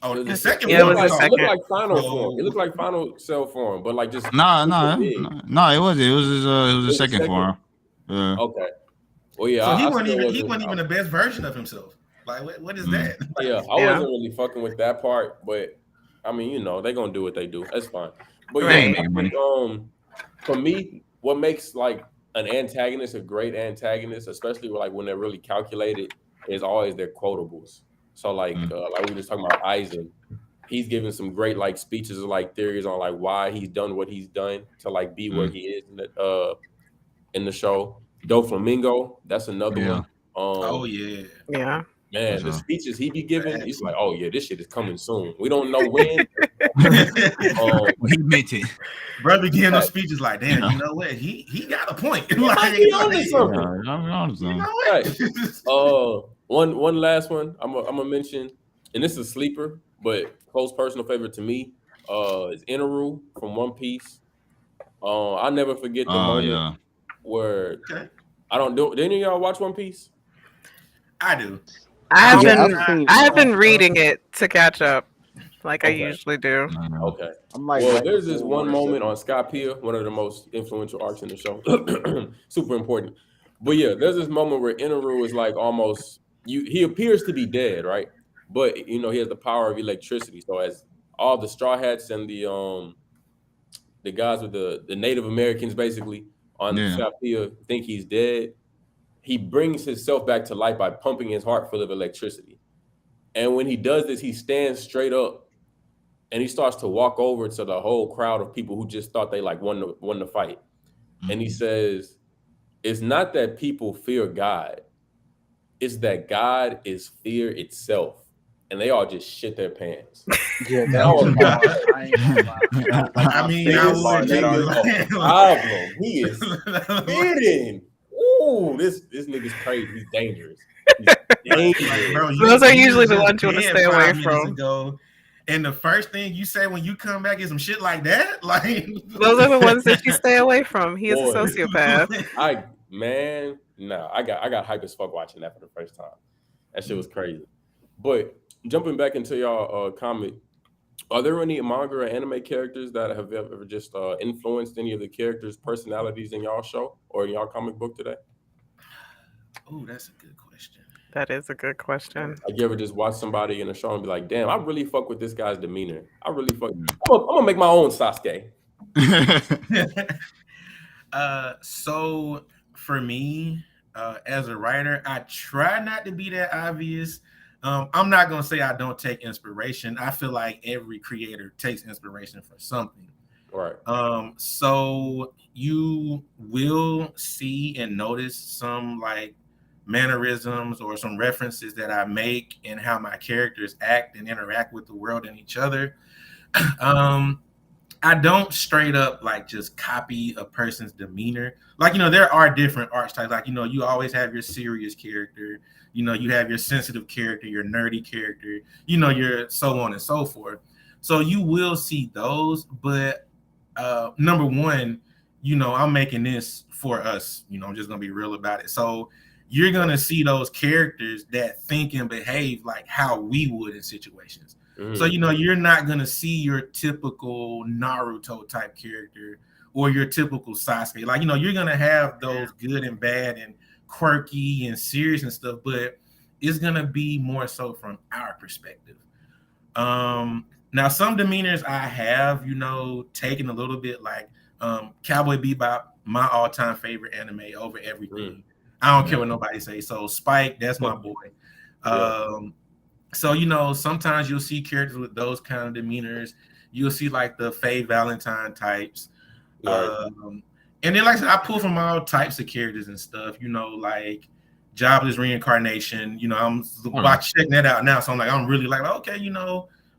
Oh, the second Yeah, one. it was the It looked second. like final form. It looked like final Cell form, but like just No, it was the second form. Yeah. Okay. Well, yeah. So he I wasn't still even the best version of himself. Like, what is that? Yeah, I wasn't really fucking with that part, but I mean, you know, they're gonna do what they do. That's fine. But yeah, Right. I think, for me, what makes like an antagonist a great antagonist, especially like when they're really calculated, is always their quotables. So like we were just talking about Aizen, he's giving some great like speeches or like theories on like why he's done what he's done to like be where he is in the show. Doflamingo, that's another one. Oh yeah. Yeah. Man, the speeches he be giving, he's like, "Oh yeah, this shit is coming soon. We don't know when." He meant it. Brother giving those speeches like, damn, you know what? He got a point. Like, he on to something. You know what? One last one I'm gonna mention, and this is a sleeper, but close personal favorite to me is Inaru from One Piece. I'll never forget the moment where I don't do. Did any of y'all watch One Piece? I do. I have been reading it to catch up, like I usually do. Okay. I'm like, well, there's this one moment on Skypiea, one of the most influential arcs in the show, super important. But yeah, there's this moment where Inaru is like almost he appears to be dead, right? But you know he has the power of electricity. So as all the Straw Hats and the guys with the Native Americans basically on Skypiea think he's dead, he brings himself back to life by pumping his heart full of electricity. And when he does this, he stands straight up and he starts to walk over to the whole crowd of people who just thought they like won the fight. And he says, "It's not that people fear God. It's that God is fear itself." And they all just shit their pants. Yeah, that was I mean, I would no problem. He is spitting. Ooh, this nigga's crazy. He's dangerous. He's dangerous. Bro, Those are usually the ones you want to stay away from. And the first thing you say when you come back is some shit like that. Like those are the ones that you stay away from. He is a sociopath. I got hype as fuck watching that for the first time. That shit was crazy. But jumping back into y'all comic, are there any manga or anime characters that have ever just influenced any of the characters' personalities in y'all show or in y'all comic book today? Oh, that's a good question. That is a good question. Like you ever just watch somebody in a show and be like, "Damn, I really fuck with this guy's demeanor. I really fuck. I'm gonna make my own Sasuke." So for me, as a writer, I try not to be that obvious. I'm not gonna say I don't take inspiration. I feel like every creator takes inspiration from something. Right. So you will see and notice some like mannerisms or some references that I make and how my characters act and interact with the world and each other. I don't straight up like just copy a person's demeanor. Like, you know, there are different archetypes. Like, you know, you always have your serious character, you know, you have your sensitive character, your nerdy character, you know, your so on and so forth. So you will see those, but number one, you know, I'm making this for us, you know, I'm just gonna be real about it. So you're gonna see those characters that think and behave like how we would in situations. So, you know, you're not going to see your typical Naruto type character or your typical Sasuke. Like, you know, you're going to have those good and bad and quirky and serious and stuff, but it's going to be more so from our perspective. Now some demeanors I have, taken a little bit, like Cowboy Bebop, my all-time favorite anime over everything. I don't care what nobody say. So Spike, that's my boy. So sometimes you'll see characters with those kind of demeanors. You'll see like the Faye Valentine types. And then, like I said, I pull from all types of characters and stuff, like Jobless Reincarnation. I'm checking that out now. So I'm really like, okay,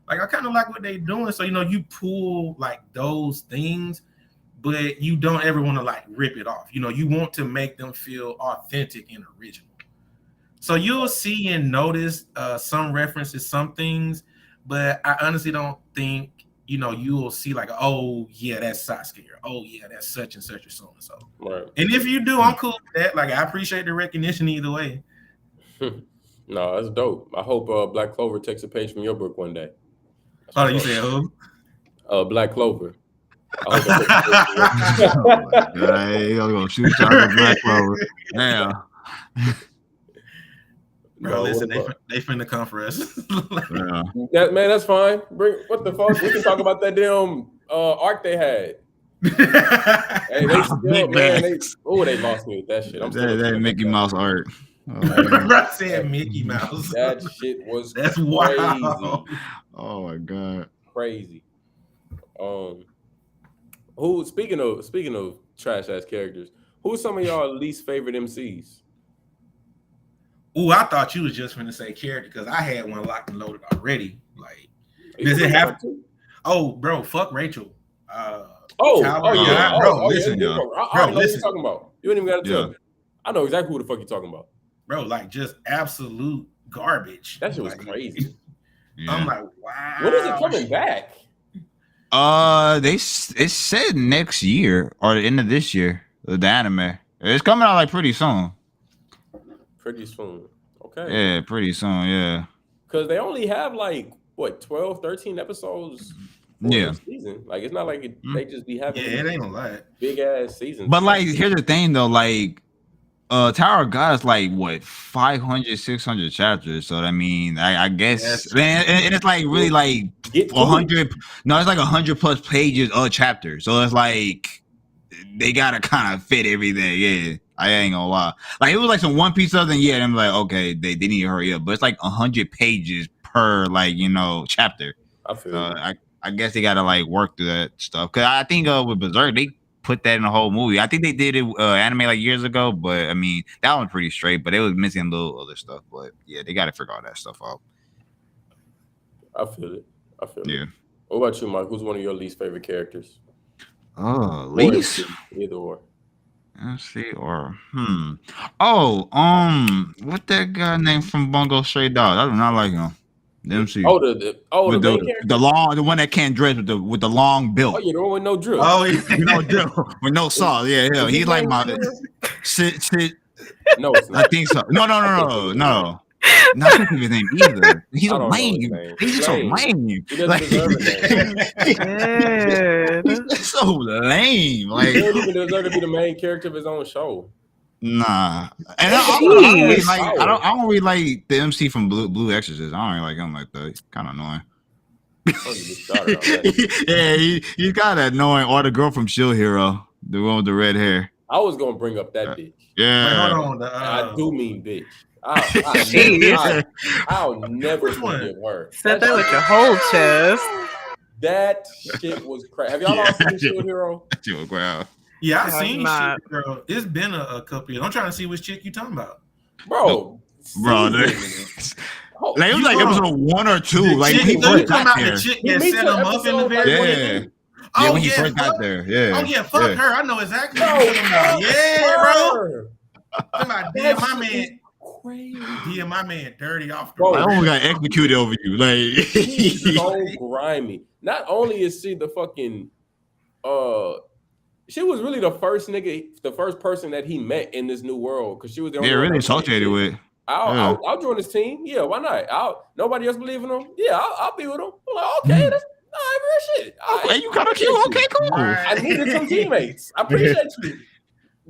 like I kind of like what they're doing. So, you pull like those things, but you don't ever want to like rip it off. You want to make them feel authentic and original. So you'll see and notice some references, some things, but I honestly don't think, you'll see like, oh yeah, that's Sasuke, or oh yeah, that's such and such or so and so. Right. And if you do, I'm cool with that. Like I appreciate the recognition either way. No, that's dope. I hope Black Clover takes a page from your book one day. Oh, you said who? Black Clover. I was gonna shoot y'all with Black Clover. Yeah. Bro, listen, they finna come for us. Yeah. Man, that's fine. What the fuck? We can talk about that damn arc they had. Hey, they still, man, they lost me with that shit. That Mickey Mouse art. I said Mickey Mouse. That shit was that's crazy. Wow. Oh my god. Crazy. Who speaking of trash ass characters, who's some of y'all least favorite MCs? Ooh, I thought you was just gonna say character because I had one locked and loaded already. Like, does it have to? Oh, bro, fuck Rachel. Bro, listen, I know what you're talking about. You ain't even gotta tell me. I know exactly who the fuck you're talking about. Bro, like just absolute garbage. That shit was crazy. Yeah. I'm like, wow. When is it coming back? It said next year or the end of this year. The anime. It's coming out like pretty soon. Pretty soon. Okay. Yeah, pretty soon, yeah. Because they only have like, what, 12, 13 episodes for the season. Like, it's not like they just be having it ain't a lot. Big ass seasons. But like, here's the thing though, like, Tower of God is like, what, 500, 600 chapters. So, I mean, I guess, and it's like really like 100, no, it's like 100 plus pages a chapter. So, it's like, they gotta kind of fit everything, yeah. I ain't gonna lie. Like it was like some One Piece stuff, and I'm like, okay, they need to hurry up. But it's like 100 pages per chapter. I feel I guess they gotta like work through that stuff. Cause I think with Berserk they put that in the whole movie. I think they did it anime like years ago, but I mean that one's pretty straight. But it was missing a little other stuff. But yeah, they gotta figure all that stuff out. I feel it. Yeah. What about you, Mike? Who's one of your least favorite characters? Least? Either or. Let's see, or what that guy named from Bungo Stray Dogs? I do not like him. MC. The one that can't dress with the long build. Oh, you don't with no drill. Oh, yeah, no drill with no saw. Yeah. He's like my sit. No, it's not. I think so. No. Not his name either. He's so lame. He's so lame. He doesn't deserve it. He's just so lame. Like he don't even deserve to be the main character of his own show. Nah, and I don't really like the MC from Blue Exorcist. I don't really like him like that. He's kind of annoying. Yeah, he's kind of annoying. Or the girl from Shield Hero, the one with the red hair. I was gonna bring up that bitch. Yeah, hold on. I do mean bitch. I'll never forgive her. Said that with your whole chest. That shit was crazy. Have y'all all seen Shield Hero? That shit was wild. Yeah, I've seen shit, bro. It's been a couple years. I'm trying to see which chick you talking about. Bro. Like, it was like episode 1 or 2. Like he first got there. The chick that set him up in the very when he first got there. Yeah. Oh yeah, fuck her. I know exactly what you're talking about. Yeah, bro. Somebody did my man. Crazy. Yeah, my man dirty off the I almost got executed over you. Like he's so grimy. Not only is she the fucking she was really the first person that he met in this new world because she was the only one really associated with. I'll join this team. Yeah, why not? Nobody else believe in him. Yeah, I'll be with him. I'm like, okay, that's real shit. Okay, you kind of cute. Okay, cool. I needed some teammates. I appreciate you.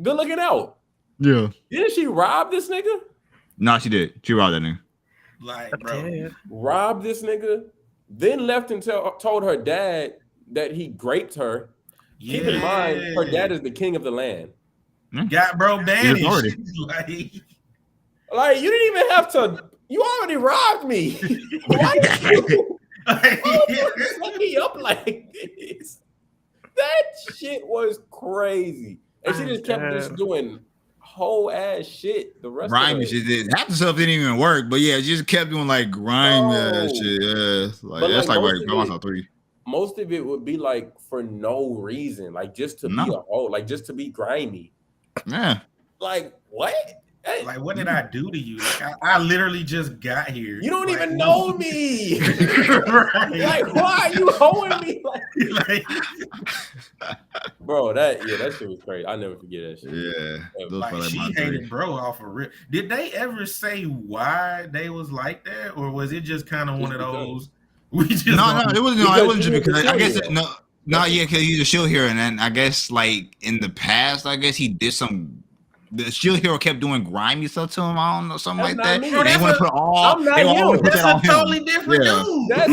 Good looking out. Yeah. Didn't she rob this nigga? No, she did. She robbed that nigga. Like, bro, rob this nigga. then left and told her dad that he raped her. Yeah. Keep in mind, her dad is the king of the land. Got bro banished. Like you didn't even have to. You already robbed me. Why did you set me up like this? That shit was crazy, and she just kept just doing whole ass shit. The rest grimy of it. shit did. Half the stuff didn't even work, but yeah, she just kept doing like grime shit. Yeah, like But, that's like, like 3. Most of it would be like for no reason, like just to be a hoe, like just to be grimy. Yeah. Like what? Hey. Like what did I do to you? Like I literally just got here. You don't even know me. Right. Like why are you hoeing me? Like bro, that shit was crazy. I never forget that shit. Yeah. Like she hated bro off of real. Did they ever say why they was like that, or was it just kind of one of those? We just no, it wasn't just because I guess because he's a shield hero, and then I guess like in the past, I guess he did some. The shield hero kept doing grimy stuff to him. I don't know, something like that. Bro, they want to put all. They want to put that on him. Totally different dude. That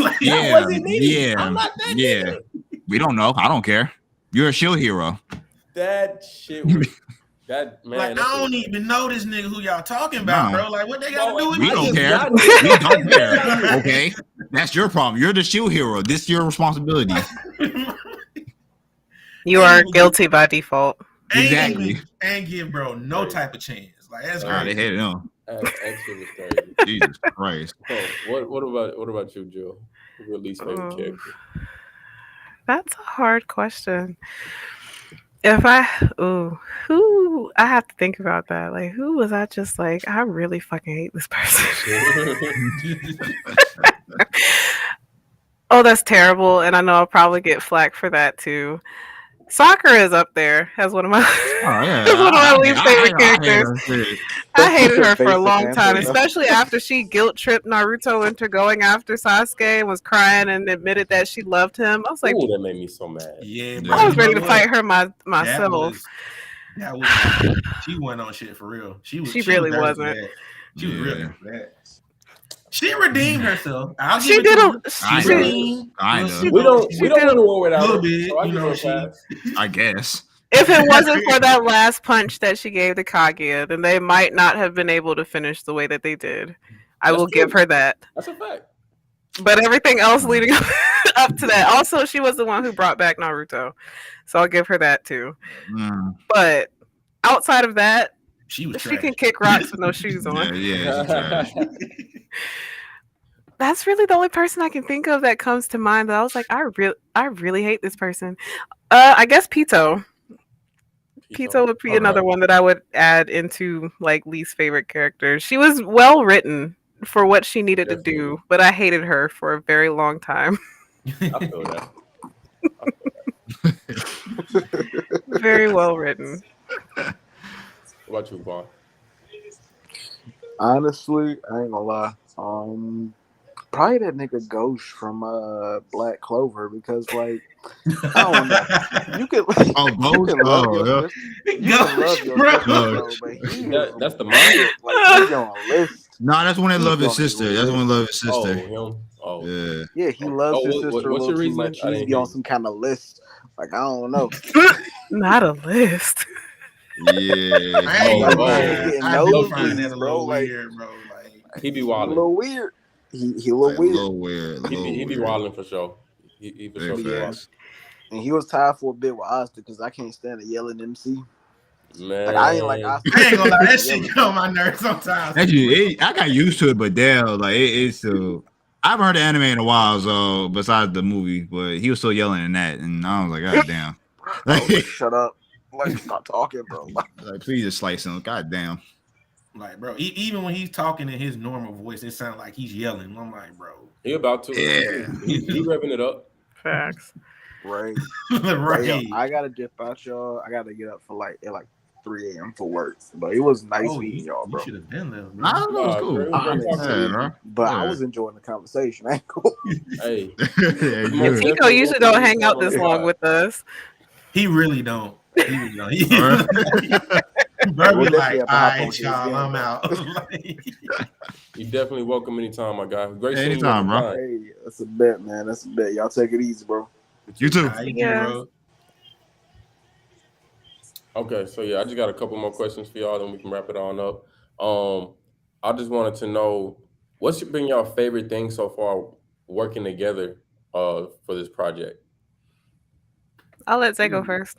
wasn't me. Yeah, I'm not that nigga. We don't know. I don't care. You're a shield hero. That shit was that man. Like I don't even know this nigga who y'all talking about, bro. Like what they got to do with we don't care. We don't care. Okay, that's your problem. You're the shield hero. This is your responsibility. You are guilty by default. Exactly. And give bro no type of chance. Like that's crazy. They hated him. That shit was crazy. Jesus Christ. What about you, Jill? Your least favorite character? That's a hard question. If I who I have to think about that. Like who was I just like, I really fucking hate this person. Oh, that's terrible. And I know I'll probably get flack for that too. Soccer is up there as one of my one of my least favorite characters. I hated her for a long time, especially after she guilt tripped Naruto into going after Sasuke and was crying and admitted that she loved him. I was like, ooh, that made me so mad. Yeah, I was ready to fight her myself. That was she went on shit for real. She really wasn't. She was really bad. She redeemed herself. She did a. We don't want to war without her. So I guess. If it wasn't for that last punch that she gave to Kaguya, then they might not have been able to finish the way that they did. I will give her that. That's a fact. But everything else leading up to that. Also, she was the one who brought back Naruto. So I'll give her that too. But outside of that, she can kick rocks with no shoes on. Yeah. That's really the only person I can think of that comes to mind. That I was like, I really hate this person. I guess Pito. Pito would be another one that I would add into like least favorite characters. She was well written for what she needed to do, but I hated her for a very long time. I feel that. Very well written. What about you, Vaughn? Honestly, I ain't gonna lie. Probably that nigga Ghost from Black Clover, because like I don't know. You can Ghost. That's the mind. Like he's on a list. Nah, that's when they love his sister. That's when they love his sister. Yeah, he loves his sister. What's your reason? Much. He's be on some kind of list. Like I don't know. Not a list. Yeah. I do find that a little weird, bro. Like he be wilding. A little weird. He a little weird. He be wilding for sure. He for sure. Yeah. And he was tied for a bit with Asta because I can't stand a yelling MC. Man, like, I ain't like Asta. I ain't gonna lie, that shit get on my nerves sometimes. Actually, I got used to it, but damn, like it's so. I haven't heard the anime in a while, so besides the movie, but he was still yelling in that, and I was like, God damn. Like, shut up. Like, stop talking, bro. Like, please just slice him. God damn. Like, bro, even when he's talking in his normal voice, it sounds like he's yelling. I'm like, bro. He about to. Yeah. He revving it up. Facts. Right. Right. Yo, I gotta dip out, y'all. I gotta get up for at 3 a.m. for work. But it was nice meeting y'all, bro. You should have been there, bro. Nah, it was cool. Honestly, but I was enjoying the conversation. Ain't cool. Hey. Tico usually don't hang out this long with us. He really don't. Bro, be like, all right, y'all, I'm out. You definitely welcome anytime, my guy. Great seeing you Anytime, on the bro. line. Hey, that's a bet, man. That's a bet. Y'all take it easy, bro. You too. All right, Yeah. bro. Okay, so yeah, I just got a couple more questions for y'all, then we can wrap it on up. I just wanted to know what's been your favorite thing so far working together for this project. I'll let Zay go first.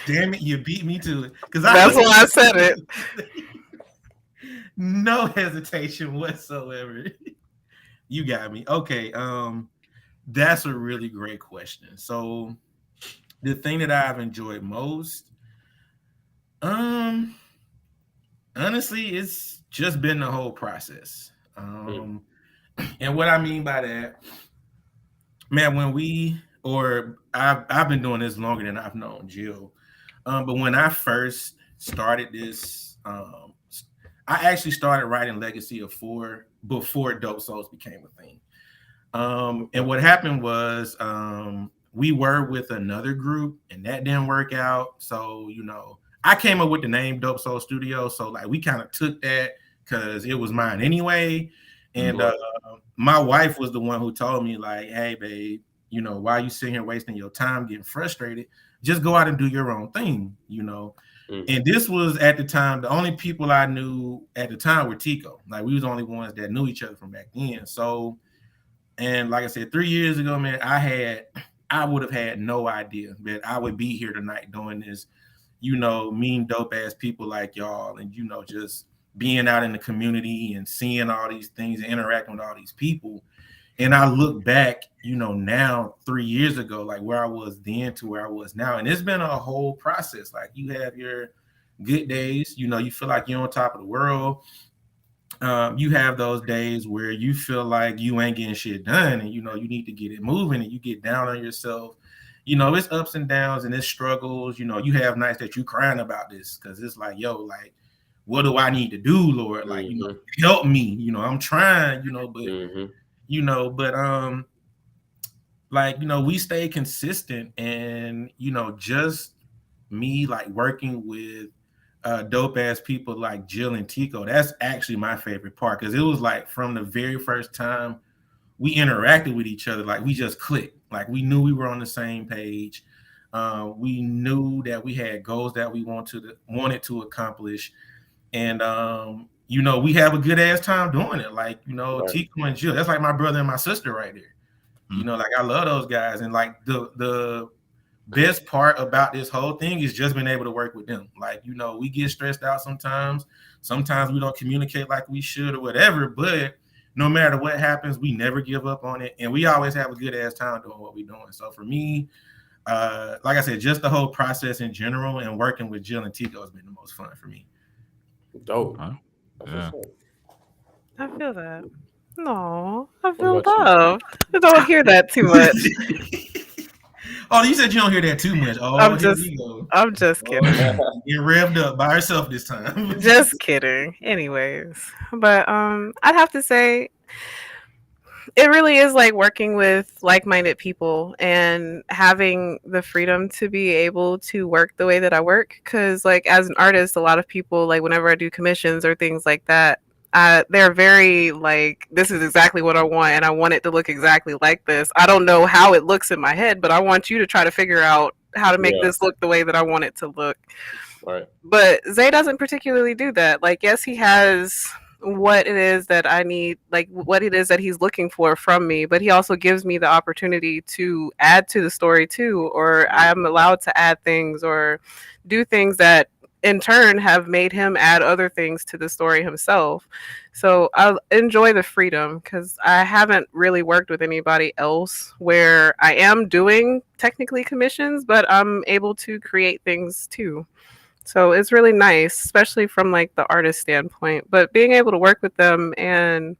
Damn it, you beat me to it. Because That's why I said it. No hesitation whatsoever. You got me. Okay. That's a really great question. So the thing that I've enjoyed most, honestly, it's just been the whole process. And what I mean by that, man, I've been doing this longer than I've known Jill. But when I first started this, I actually started writing Legacy of Four before Dope Souls became a thing. And what happened was we were with another group and that didn't work out. So, I came up with the name Dope Soul Studio. So like we kind of took that because it was mine anyway. And my wife was the one who told me, like, hey, babe, why you sitting here wasting your time getting frustrated? Just go out and do your own thing, And this was at the time, the only people I knew at the time were Tico. Like we was the only ones that knew each other from back then. So, and like I said, 3 years ago, man, I would have had no idea that I would be here tonight doing this, mean dope ass people like y'all, and just being out in the community and seeing all these things and interacting with all these people. And I look back, now 3 years ago, like where I was then to where I was now. And it's been a whole process. Like you have your good days, you feel like you're on top of the world. You have those days where you feel like you ain't getting shit done and, you need to get it moving and you get down on yourself. It's ups and downs and it's struggles. You have nights that you crying about this because it's like, yo, like, what do I need to do, Lord? Like, help me. I'm trying, but we stay consistent and, just me like working with dope ass people like Jill and Tico. That's actually my favorite part because it was like from the very first time we interacted with each other, like we just clicked. Like we knew we were on the same page. We knew that we had goals that we wanted to accomplish. And we have a good ass time doing it. Like, right. Tico and Jill, that's like my brother and my sister right there. Like I love those guys. And like the best part about this whole thing is just being able to work with them. Like, we get stressed out sometimes. Sometimes we don't communicate like we should or whatever, but no matter what happens, we never give up on it. And we always have a good ass time doing what we're doing. So for me, like I said, just the whole process in general and working with Jill and Tico has been the most fun for me. Dope. Yeah. I feel that. No, I feel love. I don't hear that too much. Oh, you said you don't hear that too much. Oh, I'm just kidding. Get revved up by herself this time. Just kidding. Anyways, but I'd have to say it really is like working with like-minded people and having the freedom to be able to work the way that I work. Because like as an artist, a lot of people, like whenever I do commissions or things like that, they're very like, this is exactly what I want and I want it to look exactly like this. I don't know how it looks in my head, but I want you to try to figure out how to make this look the way that I want it to look. Right. But Zay doesn't particularly do that. Like, yes, he has what it is that I need, like what it is that he's looking for from me, but he also gives me the opportunity to add to the story too, or I'm allowed to add things or do things that in turn have made him add other things to the story himself. So I enjoy the freedom because I haven't really worked with anybody else where I am doing technically commissions, but I'm able to create things too. So it's really nice, especially from like the artist standpoint, but being able to work with them and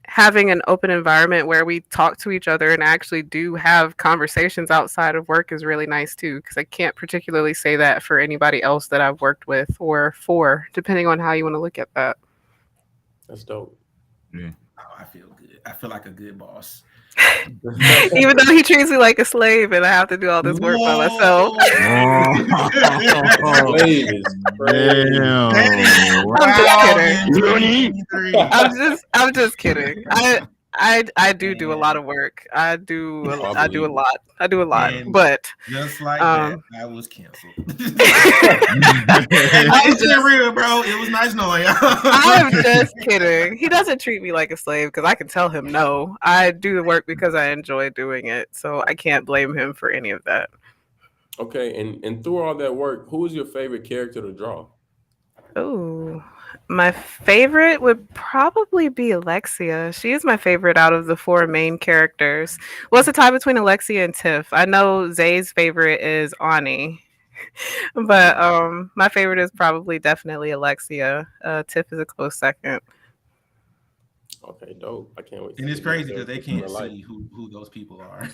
having an open environment where we talk to each other and actually do have conversations outside of work is really nice too. Because I can't particularly say that for anybody else that I've worked with or for, depending on how you want to look at that. That's dope. Yeah. Oh, I feel good. I feel like a good boss. Even though he treats me like a slave and I have to do all this work by myself. Slave is crazy. I'm just kidding. I'm just kidding. I do a lot of work. I do a lot. And But just like that, I was canceled. I'm It's real, bro. It was nice knowing you. I'm just kidding. He doesn't treat me like a slave because I can tell him no. I do the work because I enjoy doing it, so I can't blame him for any of that. Okay, and through all that work, who is your favorite character to draw? Oh, my favorite would probably be Alexia. She is my favorite out of the four main characters. What's the tie between Alexia and Tiff? I know Zay's favorite is Ani, but my favorite is probably definitely Alexia. Tiff is a close second. Okay, dope. I can't wait. And it's crazy because they can't see who those people are.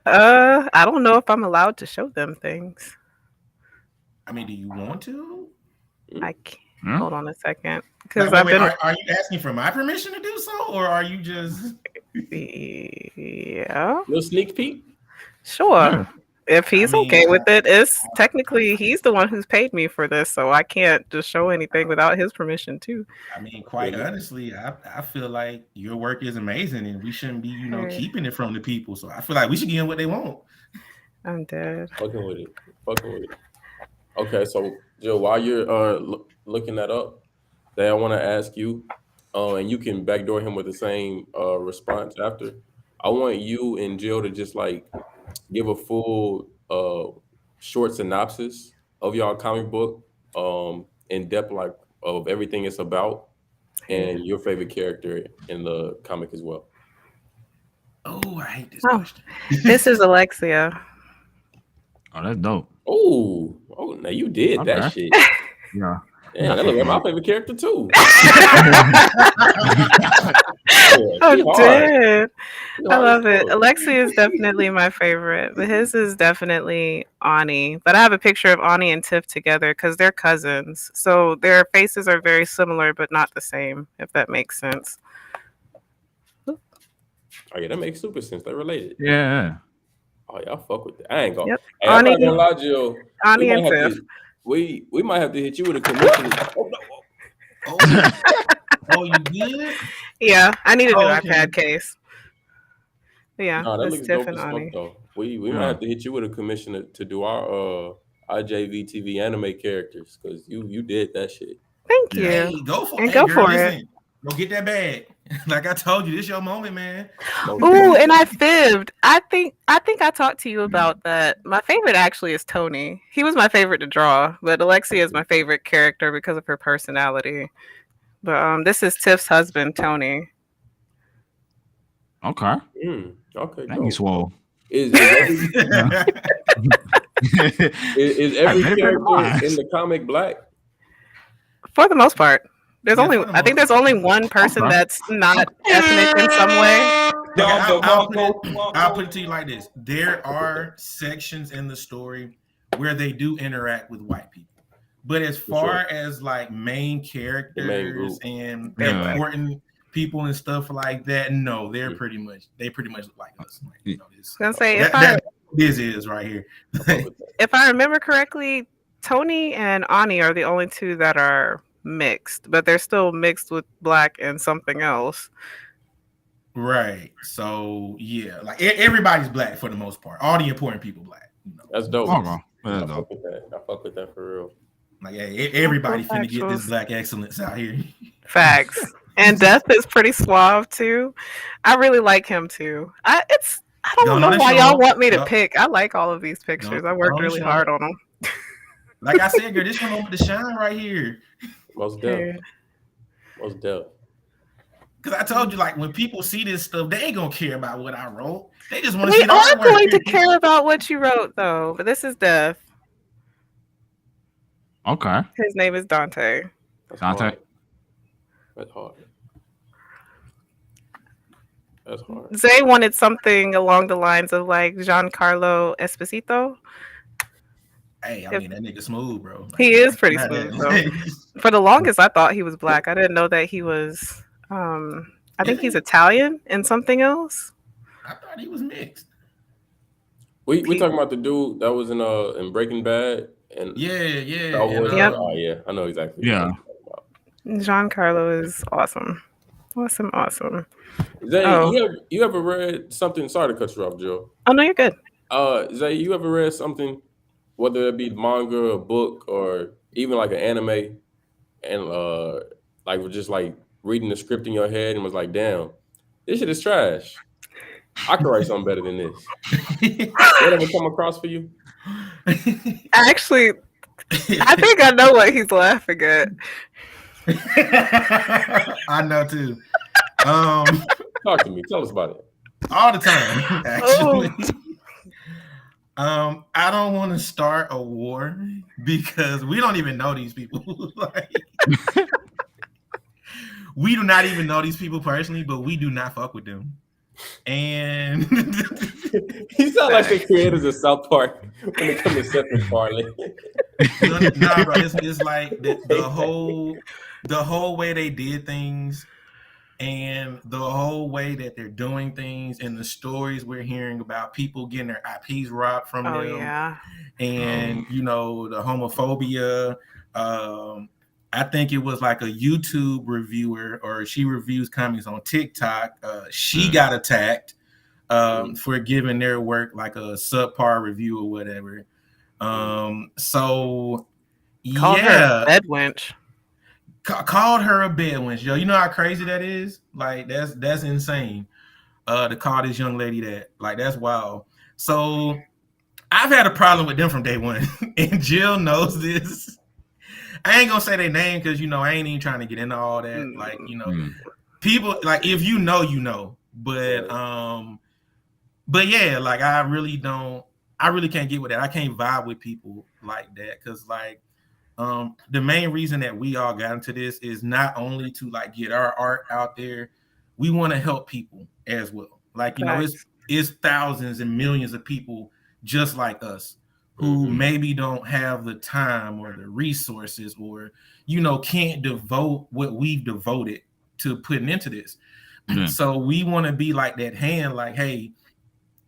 I don't know if I'm allowed to show them things. I mean, do you want to? I can't. Hold on a second, because are you asking for my permission to do so, or are you just yeah? No sneak peek. Sure. If he's okay with it, it's technically he's the one who's paid me for this, so I can't just show anything without his permission too. I mean, quite honestly, I feel like your work is amazing, and we shouldn't be, keeping it from the people. So I feel like we should give them what they want. I'm dead. Fucking with it. Okay, so Jill, while you're looking that up, I want to ask you, and you can backdoor him with the same response after. I want you and Jill to just like give a full short synopsis of y'all comic book, in depth, like of everything it's about, and your favorite character in the comic as well. Oh, I hate this question. This is Alexia. Oh, that's dope. Oh, now you did that shit. Yeah. Yeah, that looks like my favorite character too. I'm dead. I love it. Alexia is definitely my favorite, but his is definitely Ani. But I have a picture of Ani and Tiff together because they're cousins. So their faces are very similar, but not the same, if that makes sense. Oh yeah, that makes super sense. They're related. Yeah. Oh, y'all fuck with that. I ain't gonna. Yep. Hey, I'm not gonna lie, Jill. Ani and Tiff. We might have to hit you with a commission. Oh, you good? Yeah, I need a new iPad case. Yeah, no, that looks dope and as fuck, Ani. though. We might have to hit you with a commission to do our IJV anime characters because you did that shit. Thank you. Hey, go for it. Listen, go get that bag. Like I told you, this your moment, man. Ooh, and I fibbed. I think I talked to you about that. My favorite actually is Tony. He was my favorite to draw, but Alexia is my favorite character because of her personality. But this is Tiff's husband, Tony. Okay. Okay. Thank you, Swole. Is every character in the comic black? For the most part. I think there's only one person that's not ethnic in some way. I'll put it to you like this. There are sections in the story where they do interact with white people. But as far as like main characters and important people and stuff like that, no, they pretty much look like us. Like, I was gonna say this is right here. If I remember correctly, Tony and Ani are the only two that are mixed, but they're still mixed with black and something else. Right. So yeah, like everybody's black for the most part. All the important people black. That's dope. I fuck with that for real. Like, yeah, everybody finna get this black excellence out here. Facts. And Death is pretty suave too. I really like him too. I don't know why y'all want me to pick. I like all of these pictures. I worked really hard on them. Like I said, girl, this one moment to shine right here. Most definitely. Because I told you, like, when people see this stuff, they ain't gonna care about what I wrote. They just want to see. They are going to care about what you wrote, though. But this is Death. Okay. His name is Dante. That's hard. Zay wanted something along the lines of like Giancarlo Esposito. Hey, I mean that nigga smooth, bro. Like, he is pretty smooth. Though. For the longest, I thought he was black. I didn't know that he was. I think he's Italian and something else. I thought he was mixed. We talking about the dude that was in Breaking Bad and Yeah, Cowboys. and Yep. Oh yeah, I know exactly. Yeah. What you're talking Giancarlo is awesome. Awesome. about. Zay, Oh. you ever read something? Sorry to cut you off, Joe. Oh no, you're good. Zay, you ever read something, whether it be manga, a book, or even like an anime, and like just like reading the script in your head and was like, damn, this shit is trash. I could write something better than this. That ever come across for you? Actually, I think I know what he's laughing at. I know too. Talk to me. Tell us about it. All the time, actually. Oh. I don't want to start a war because we don't even know these people. Like, we do not even know these people personally, but we do not fuck with them. And He sound like the creators of South Park when it comes to separate parlay. nah, bro, it's like the whole way they did things and the whole way that they're doing things and the stories we're hearing about people getting their IPs robbed from Oh them, yeah. and the homophobia. I think it was like a YouTube reviewer, or she reviews comics on TikTok. She got attacked for giving their work like a subpar review or whatever. So Called her yeah, a bed wench. called her a bed wench. Yo, you know how crazy that is? Like that's insane. To call this young lady that, like, that's wild. So I've had a problem with them from day one, and Jill knows this. I ain't gonna say their name because I ain't even trying to get into all that. Like, people, like, if you know, you know. But yeah, like I really can't get with that. I can't vibe with people like that because like the main reason that we all got into this is not only to like get our art out there, we want to help people as well. Like, it's thousands and millions of people just like us who maybe don't have the time or the resources or can't devote what we've devoted to putting into this. So we want to be like that hand, like, hey,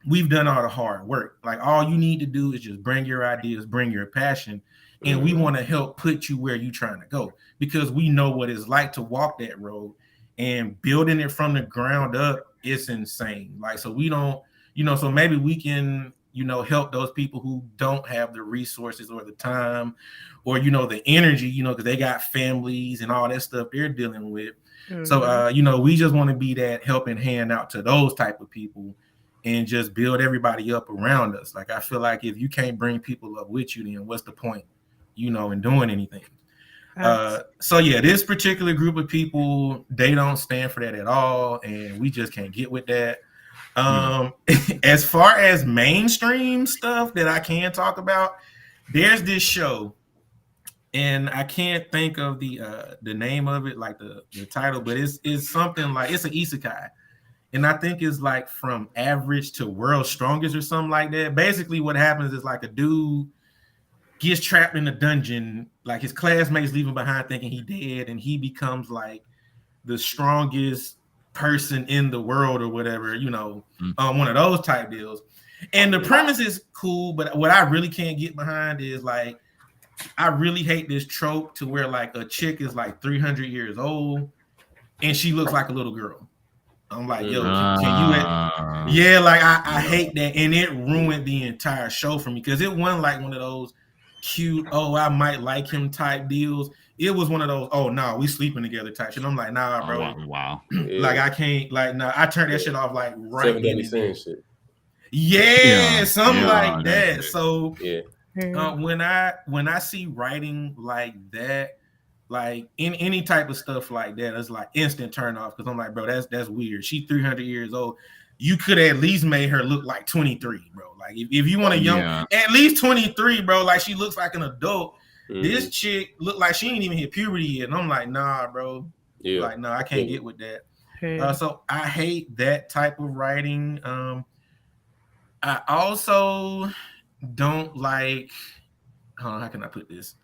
we've done all the hard work. Like, all you need to do is just bring your ideas, bring your passion, and we want to help put you where you're trying to go, because we know what it's like to walk that road, and building it from the ground up, it's insane. Like, so we don't, so maybe we can, help those people who don't have the resources or the time or, the energy, because they got families and all that stuff they're dealing with. So, we just want to be that helping hand out to those type of people and just build everybody up around us. Like, I feel like if you can't bring people up with you, then what's the point, in doing anything? So yeah, this particular group of people, they don't stand for that at all, and we just can't get with that. As far as mainstream stuff that I can talk about, there's this show, and I can't think of the name of it, like the title, but it's something like, it's an isekai. And I think it's like From Average to World's Strongest or something like that. Basically, what happens is like a dude gets trapped in a dungeon, like his classmates leave him behind thinking he dead, and he becomes like the strongest person in the world or whatever, one of those type deals. And the premise is cool, but what I really can't get behind is like, I really hate this trope to where like a chick is like 300 years old and she looks like a little girl. I'm like, yo, can you? Yeah, like I hate that, and it ruined the entire show for me because it wasn't like one of those cute, oh, I might like him type deals. It was one of those, oh no, we sleeping together type shit. I'm like, nah, bro. Wow. Like, I can't, like, nah, I turned that shit off like right in it. Shit. Yeah, something like that. So yeah. When I see writing like that, like in any type of stuff like that, it's like instant turn off, because I'm like, bro, that's weird. She 300 years old. You could at least made her look like 23, bro. Like, if you want a young, at least 23, bro. Like, she looks like an adult. This chick looked like she ain't even hit puberty yet. And I'm like, nah, bro. Yeah. Like, no, I can't get with that. So I hate that type of writing. I also don't like, how can I put this?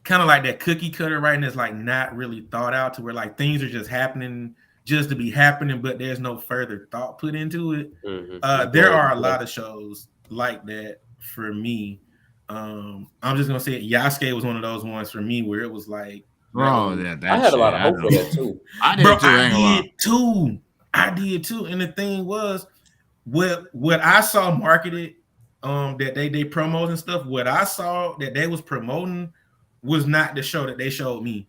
Kind of like that cookie cutter writing that's like not really thought out, to where like things are just happening just to be happening, but there's no further thought put into it. Mm-hmm. There are a lot of shows like that for me. I'm just gonna say it. Yasuke was one of those ones for me where it was like, Bro, that I had shit, a lot of hope for that too. I did bro, too. I did too. And the thing was, what I saw marketed, that they promos and stuff. What I saw that they was promoting was not the show that they showed me.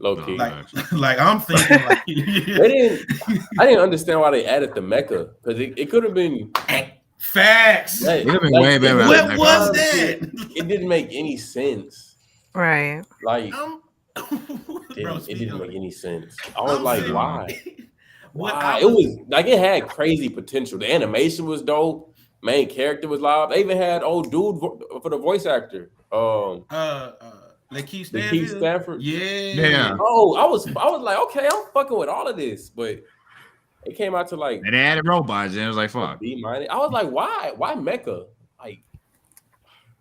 Low key, like I'm thinking, like I didn't understand why they added the mecha because it could have been facts. It would have been way better. What was that? It didn't make any sense. Right. Like, bro, it didn't make any sense. I was like, why? Why? It was like it had crazy potential. The animation was dope. Main character was live. They even had old dude for the voice actor. Lakeith Stanford. Yeah. Oh, I was like, okay, I'm fucking with all of this, but it came out to like and they added robots, and it was like, fuck. B-. I was like, why mecha? Like,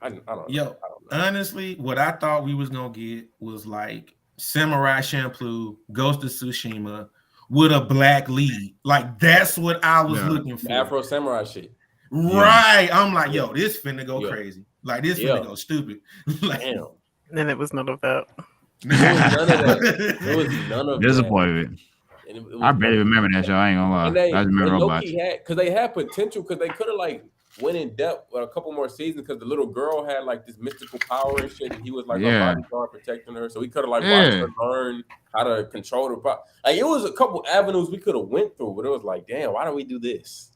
I don't know. Yo, honestly, what I thought we was gonna get was like Samurai Champloo, Ghost of Tsushima with a black lead. Like that's what I was looking for. Afro Samurai shit. Right. I'm like, yo, this finna go crazy. Like this finna go stupid. Like, damn. And it was none of that. It was none of disappointed. I barely remember that show. I ain't gonna lie. I remember robots. Because they had potential. Because they could have like went in depth with a couple more seasons. Because the little girl had like this mystical power and shit, and he was like a bodyguard protecting her. So we could have like watched her learn how to control the power. Like it was a couple avenues we could have went through, but it was like, damn, why don't we do this?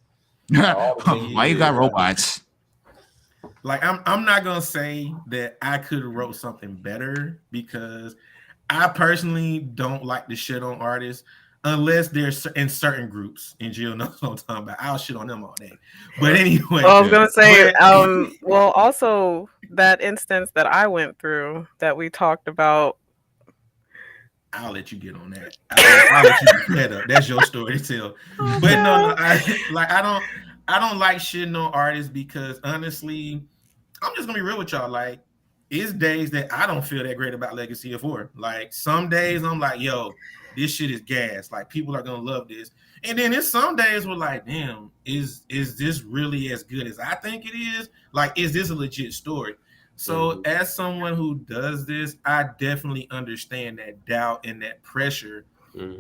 Why you got robots? Like I'm not gonna say that I could have wrote something better because I personally don't like to shit on artists unless they're in certain groups. And Jill knows what I'm talking about. I'll shit on them all day. But anyway, well, I was gonna say, well, also that instance that I went through that we talked about. I'll let you get on that. I'll let you get that up. That's your story to tell. But no, I don't like shitting on artists because honestly, I'm just gonna be real with y'all. Like, it's days that I don't feel that great about Legacy of 4. Like, some days I'm like, yo, this shit is gas. Like, people are gonna love this. And then there's some days where like, damn, is this really as good as I think it is? Like, is this a legit story? So as someone who does this, I definitely understand that doubt and that pressure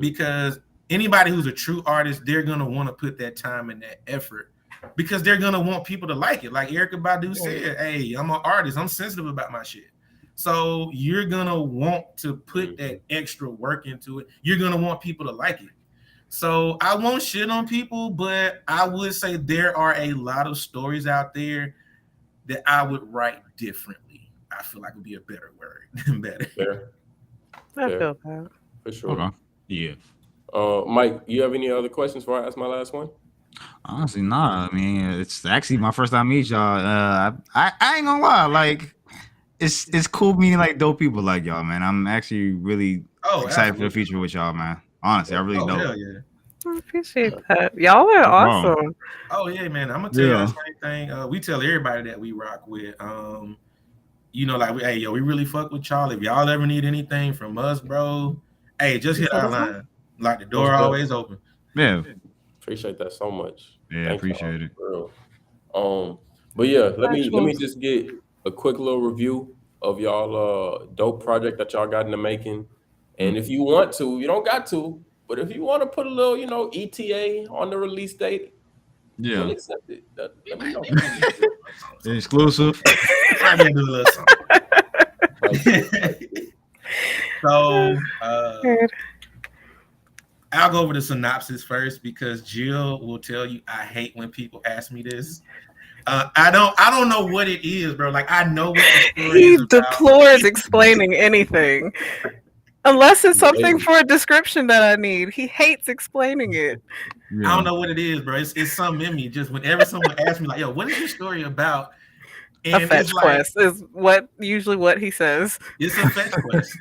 because anybody who's a true artist, they're gonna want to put that time and that effort because they're gonna want people to like it. Like Erykah Badu said, hey, I'm an artist, I'm sensitive about my shit. So you're gonna want to put that extra work into it. You're gonna want people to like it. So I won't shit on people, but I would say there are a lot of stories out there that I would write differently. I feel like would be a better word than better. Fair. I feel that. For sure. Okay. Yeah. Mike, you have any other questions before I ask my last one? Honestly, nah. I mean, it's actually my first time meeting y'all. I ain't gonna lie. Like, it's cool meeting like dope people like y'all, man. I'm actually really excited for the future with y'all, man. Honestly, I really don't. Hell yeah. I appreciate that. Y'all are awesome. Oh yeah, man. I'm gonna tell you the same thing. We tell everybody that we rock with. You know, like hey, yo, we really fuck with y'all. If y'all ever need anything from us, bro, hey, just hit our line. Like the door always open. Yeah. Appreciate that so much. Yeah, I appreciate it. For real. But yeah, let me just get a quick little review of y'all dope project that y'all got in the making. And if you want to, you don't got to, but if you want to put a little, ETA on the release date, we'll accept it. Let me know. Exclusive. I can do a little something. So I'll go over the synopsis first because Jill will tell you I hate when people ask me this. I don't know what it is, bro. Like I know what the story is about. He deplores explaining anything. Unless it's something for a description that I need. He hates explaining it. Yeah. I don't know what it is, bro. It's something in me. Just whenever someone asks me, like, yo, what is your story about? And a fetch quest is usually what he says. It's a fetch quest.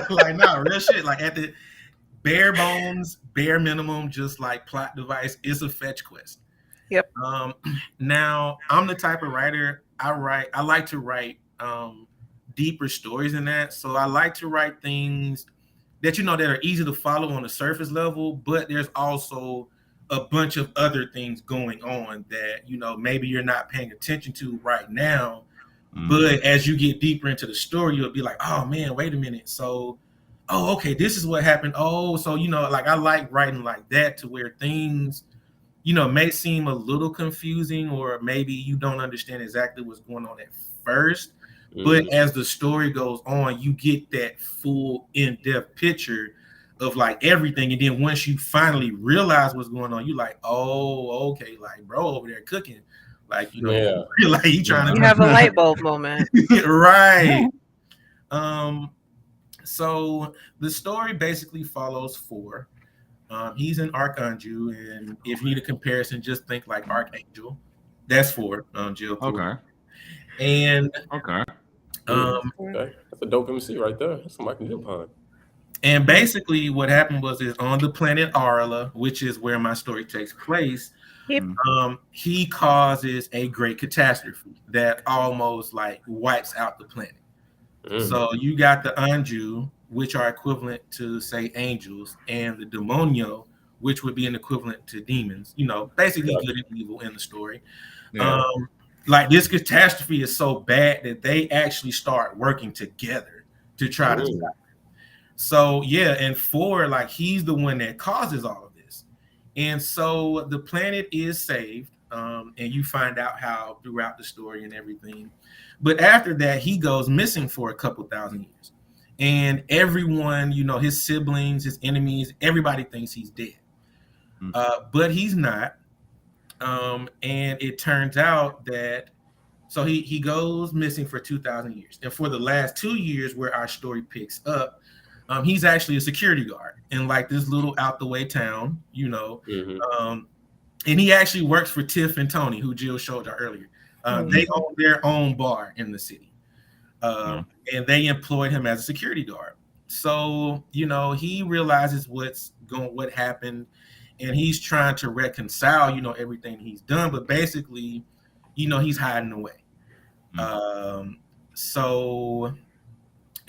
Like, nah, real shit. Like, at the bare bones, bare minimum, just like plot device, it's a fetch quest. Yep. Now, I'm the type of writer, I like to write deeper stories than that. So I like to write things that that are easy to follow on the surface level, but there's also a bunch of other things going on that maybe you're not paying attention to right now. But as you get deeper into the story, you'll be like, oh man, wait a minute. So, oh, okay, this is what happened. Oh, so like I like writing like that, to where things may seem a little confusing, or maybe you don't understand exactly what's going on at first. But as the story goes on, you get that full in-depth picture of like everything. And then once you finally realize what's going on, you're like, oh, okay, like bro over there cooking. Like, like he trying to have a light bulb moment. right. So the story basically follows Four. He's an Archangel, and if you need a comparison, just think like Archangel. That's Four. Jill. Okay. And okay. That's a dope MC right there. That's somebody can get behind. And basically what happened is on the planet Arla, which is where my story takes place, he causes a great catastrophe that almost like wipes out the planet. So you got the Anju, which are equivalent to, say, angels, and the Demonio, which would be an equivalent to demons, basically good and evil in the story. Like this catastrophe is so bad that they actually start working together to try to stop it. So and Four, like he's the one that causes all of this. And so the planet is saved, and you find out how throughout the story and everything. But after that, he goes missing for a couple thousand years. And everyone, his siblings, his enemies, everybody thinks he's dead. But he's not. And it turns out that, so he goes missing for 2,000 years. And for the last 2 years where our story picks up, he's actually a security guard in like this little out the way town, and he actually works for Tiff and Tony, who Jill showed you earlier. They own their own bar in the city. And they employed him as a security guard. So, he realizes what happened, and he's trying to reconcile, everything he's done, but basically, he's hiding away. So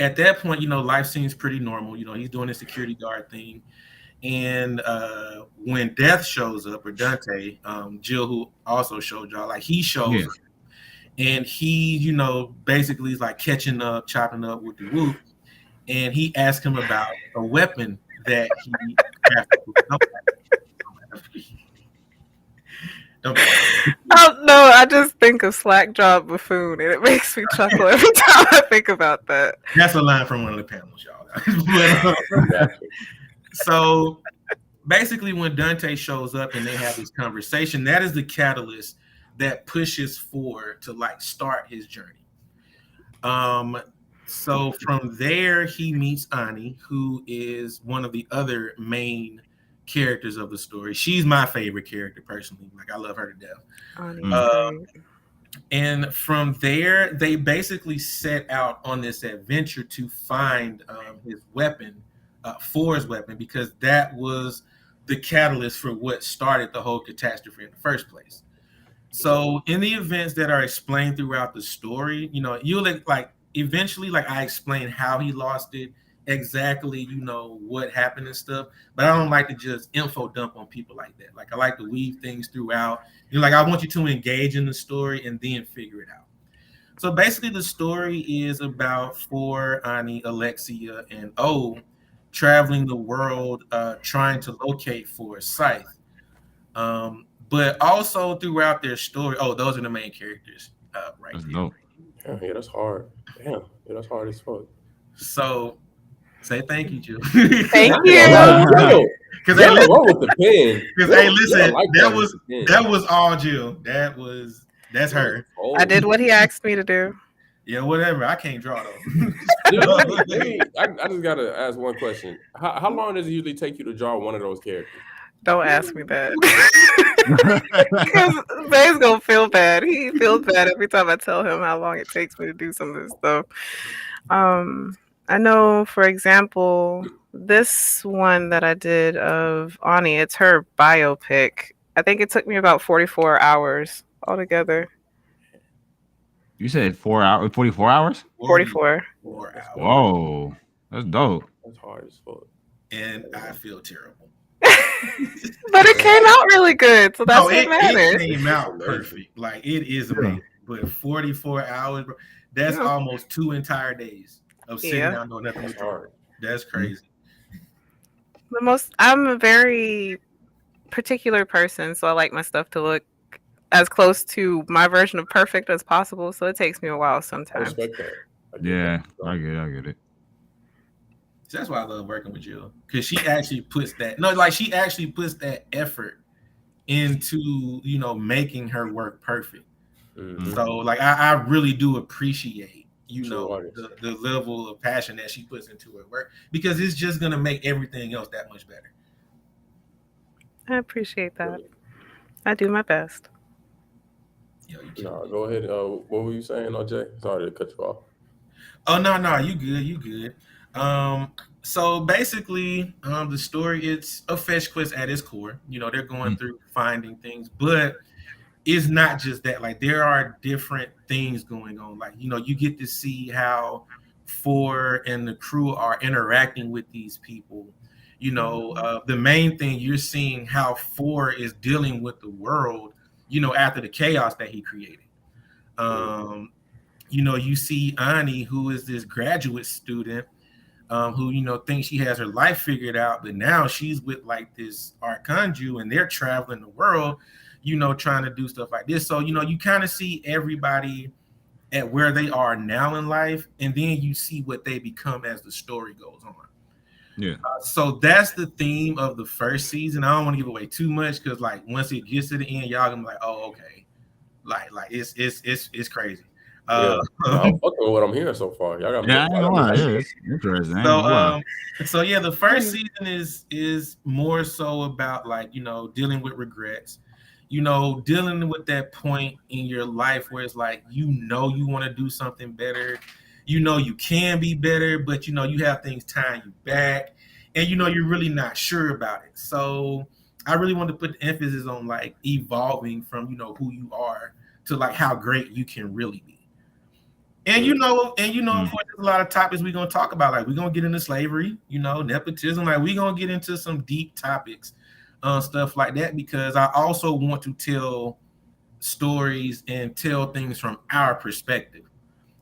at that point, life seems pretty normal. He's doing the security guard thing. And when Death shows up, or Dante, Jill, who also showed y'all, like he shows up. And he, basically is like catching up, chopping up with the whoop. And he asked him about a weapon that he Oh no, I just think of Slack Job Buffoon, and it makes me chuckle every time I think about that. That's a line from one of the panels, y'all. So basically, when Dante shows up and they have this conversation, that is the catalyst that pushes Four to like start his journey. So from there, he meets Ani, who is one of the other main characters of the story. She's my favorite character personally. Like I love her to death. And from there, they basically set out on this adventure to find his weapon, Four's weapon, because that was the catalyst for what started the whole catastrophe in the first place. So in the events that are explained throughout the story, you'll like eventually, like I explain how he lost it, exactly, what happened and stuff. But I don't like to just info dump on people like that. Like I like to weave things throughout. Like I want you to engage in the story and then figure it out. So basically the story is about Four, Ani, Alexia, and O traveling the world, trying to locate Four's scythe. But also throughout their story, those are the main characters right That's there. dope. Yeah, that's hard. Damn, yeah, that's hard as fuck. So say thank you, Jill. Thank you. Because hey, with the pen. Hey, listen, that was all Jill. That's her. I did what he asked me to do. Yeah, whatever. I can't draw though. I just gotta ask one question. How long does it usually take you to draw one of those characters? Don't ask me that. Because Bay's gonna feel bad. He feels bad every time I tell him how long it takes me to do some of this stuff. I know, for example, this one that I did of Ani, it's her biopic. I think it took me about 44 hours altogether. You said 4 hours, 44 hours? 44. Whoa, that's dope. That's hard as fuck. and I feel terrible. But it came out really good, so that's No, what it matters. came It's out amazing. perfect. Like it is amazing. But 44 hours, bro, that's Yeah. almost 2 entire days of sitting Yeah. down doing nothing That's but drawing. hard. That's crazy. I'm a very particular person, so I like my stuff to look as close to my version of perfect as possible. So it takes me a while I sometimes. respect that. I get Yeah, that. I get it. So that's why I love working with Jill, because she actually puts that effort into making her work perfect. Mhm. So like I really do appreciate True artist. the level of passion that she puts into her work, because it's just gonna make everything else that much better. I appreciate that. Really. I do my best. Yo, you kill No, me. go ahead. What were you saying, OJ? Sorry to cut you off. Oh no, you good. So basically, the story, it's a fetch quest at its core. They're going through finding things, but it's not just that. Like there are different things going on. Like you get to see how Four and the crew are interacting with these people. The main thing, you're seeing how Four is dealing with the world. After the chaos that he created. You see Ani, who is this graduate student, who thinks she has her life figured out, but now she's with like this Arkanju, and they're traveling the world, trying to do stuff like this. So you kind of see everybody at where they are now in life, and then you see what they become as the story goes on. Yeah. So that's the theme of the first season. I don't want to give away too much, because like once it gets to the end, y'all gonna be like, oh, okay, like it's crazy. Yeah, I'm fucking with what I'm hearing so far. Y'all got me. Yeah, I ain't gonna lie. Yeah, it's interesting. I ain't gonna lie. So yeah, the first season is more so about like dealing with regrets, dealing with that point in your life where it's like you want to do something better, you can be better, but you have things tying you back, and you're really not sure about it. So I really want to put the emphasis on like evolving from who you are to like how great you can really be. And of course, there's a lot of topics we're gonna talk about. Like we're gonna get into slavery, nepotism. Like we're gonna get into some deep topics, stuff like that. Because I also want to tell stories and tell things from our perspective.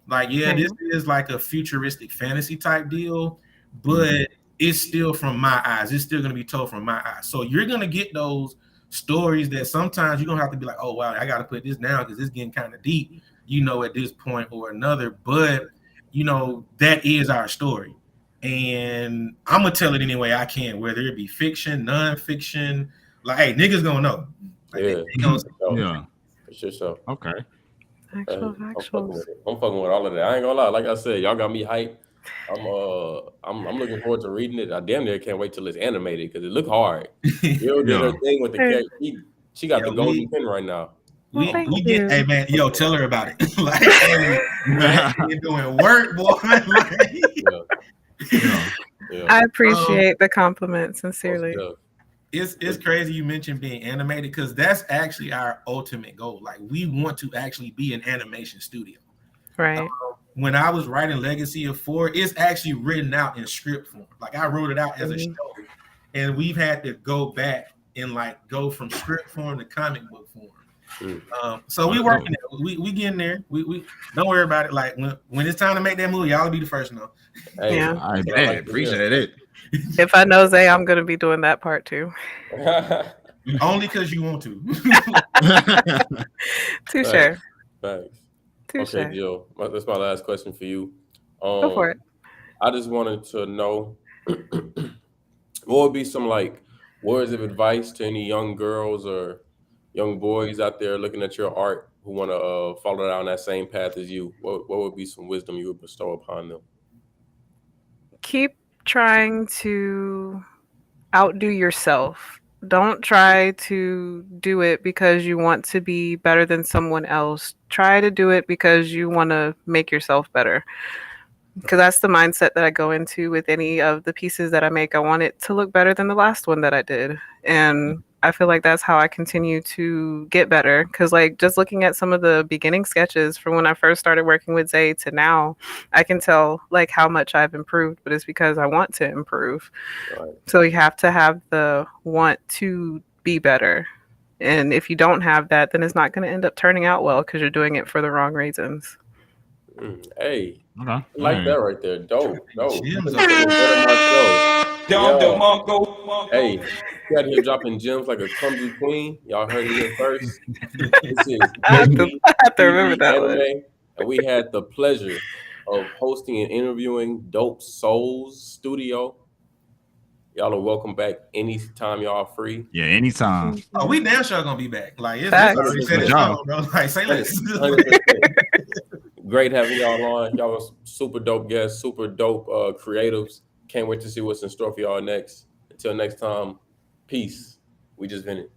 Like, yeah, this is like a futuristic fantasy type deal, but it's still from my eyes. It's still gonna be told from my eyes. So you're gonna get those stories that sometimes you're gonna have to be like, oh wow, I gotta put this down because it's getting kind of deep. At this point or another, but that is our story, and I'm gonna tell it any way I can, whether it be fiction, non-fiction. Like, hey, niggas gonna know. Like, Yeah, they gonna Yeah. it's just so. Okay. I'm fucking Actual. with it. I'm fucking with all of that. I ain't gonna lie. Like I said, y'all got me hyped. I'm looking forward to reading it. I damn near can't wait till it's animated because it look hard. Yo did her thing with the character. She got the golden pin right now. We Thank get, you. hey man, yo, tell her about it. Like, hey, man, you're doing work, boy. Like, Yeah. I appreciate the compliment, sincerely. It's crazy you mentioned being animated, because that's actually our ultimate goal. Like, we want to actually be an animation studio. Right. When I was writing Legacy of Four, it's actually written out in script form. Like, I wrote it out as a show, and we've had to go back and like go from script form to comic book form. So we working it. We getting there. We don't worry about it. Like when it's time to make that movie, y'all will be the first to know. Hey, Yeah. I bet. Appreciate it. If I know Zay, I'm gonna be doing that part too. Only because you want to. Touche. Thanks. Touche. Okay, Jill. That's my last question for you. Go for it. I just wanted to know what would be some like words of advice to any young girls or young boys out there looking at your art who want to follow down that same path as you? What would be some wisdom you would bestow upon them? Keep trying to outdo yourself. Don't try to do it because you want to be better than someone else. Try to do it because you want to make yourself better. Because that's the mindset that I go into with any of the pieces that I make. I want it to look better than the last one that I did. And I feel like that's how I continue to get better. Because like just looking at some of the beginning sketches from when I first started working with Zay to now, I can tell like how much I've improved, but it's because I want to improve. Right. So you have to have the want to be better. And if you don't have that, then it's not going to end up turning out well because you're doing it for the wrong reasons. Hey, Okay. I like that right there. Dope. Gems Mr. Roberto Marcel. Dom Yeah. Mongo. Hey, you out here dropping gems like a clumsy queen. Y'all heard it here first. This is I have to, JP I have to remember TV that one. Anime, and we had the pleasure of hosting and interviewing Dope Soulz Studio. Y'all are welcome back anytime y'all are free. Yeah, anytime. Oh, we damn sure gonna be back. Like it's Facts. already set in stone, bro. Like say less. 100%. Great having y'all on. Y'all was super dope guests, super dope creatives. Can't wait to see what's in store for y'all next. Until next time, peace. We just vented.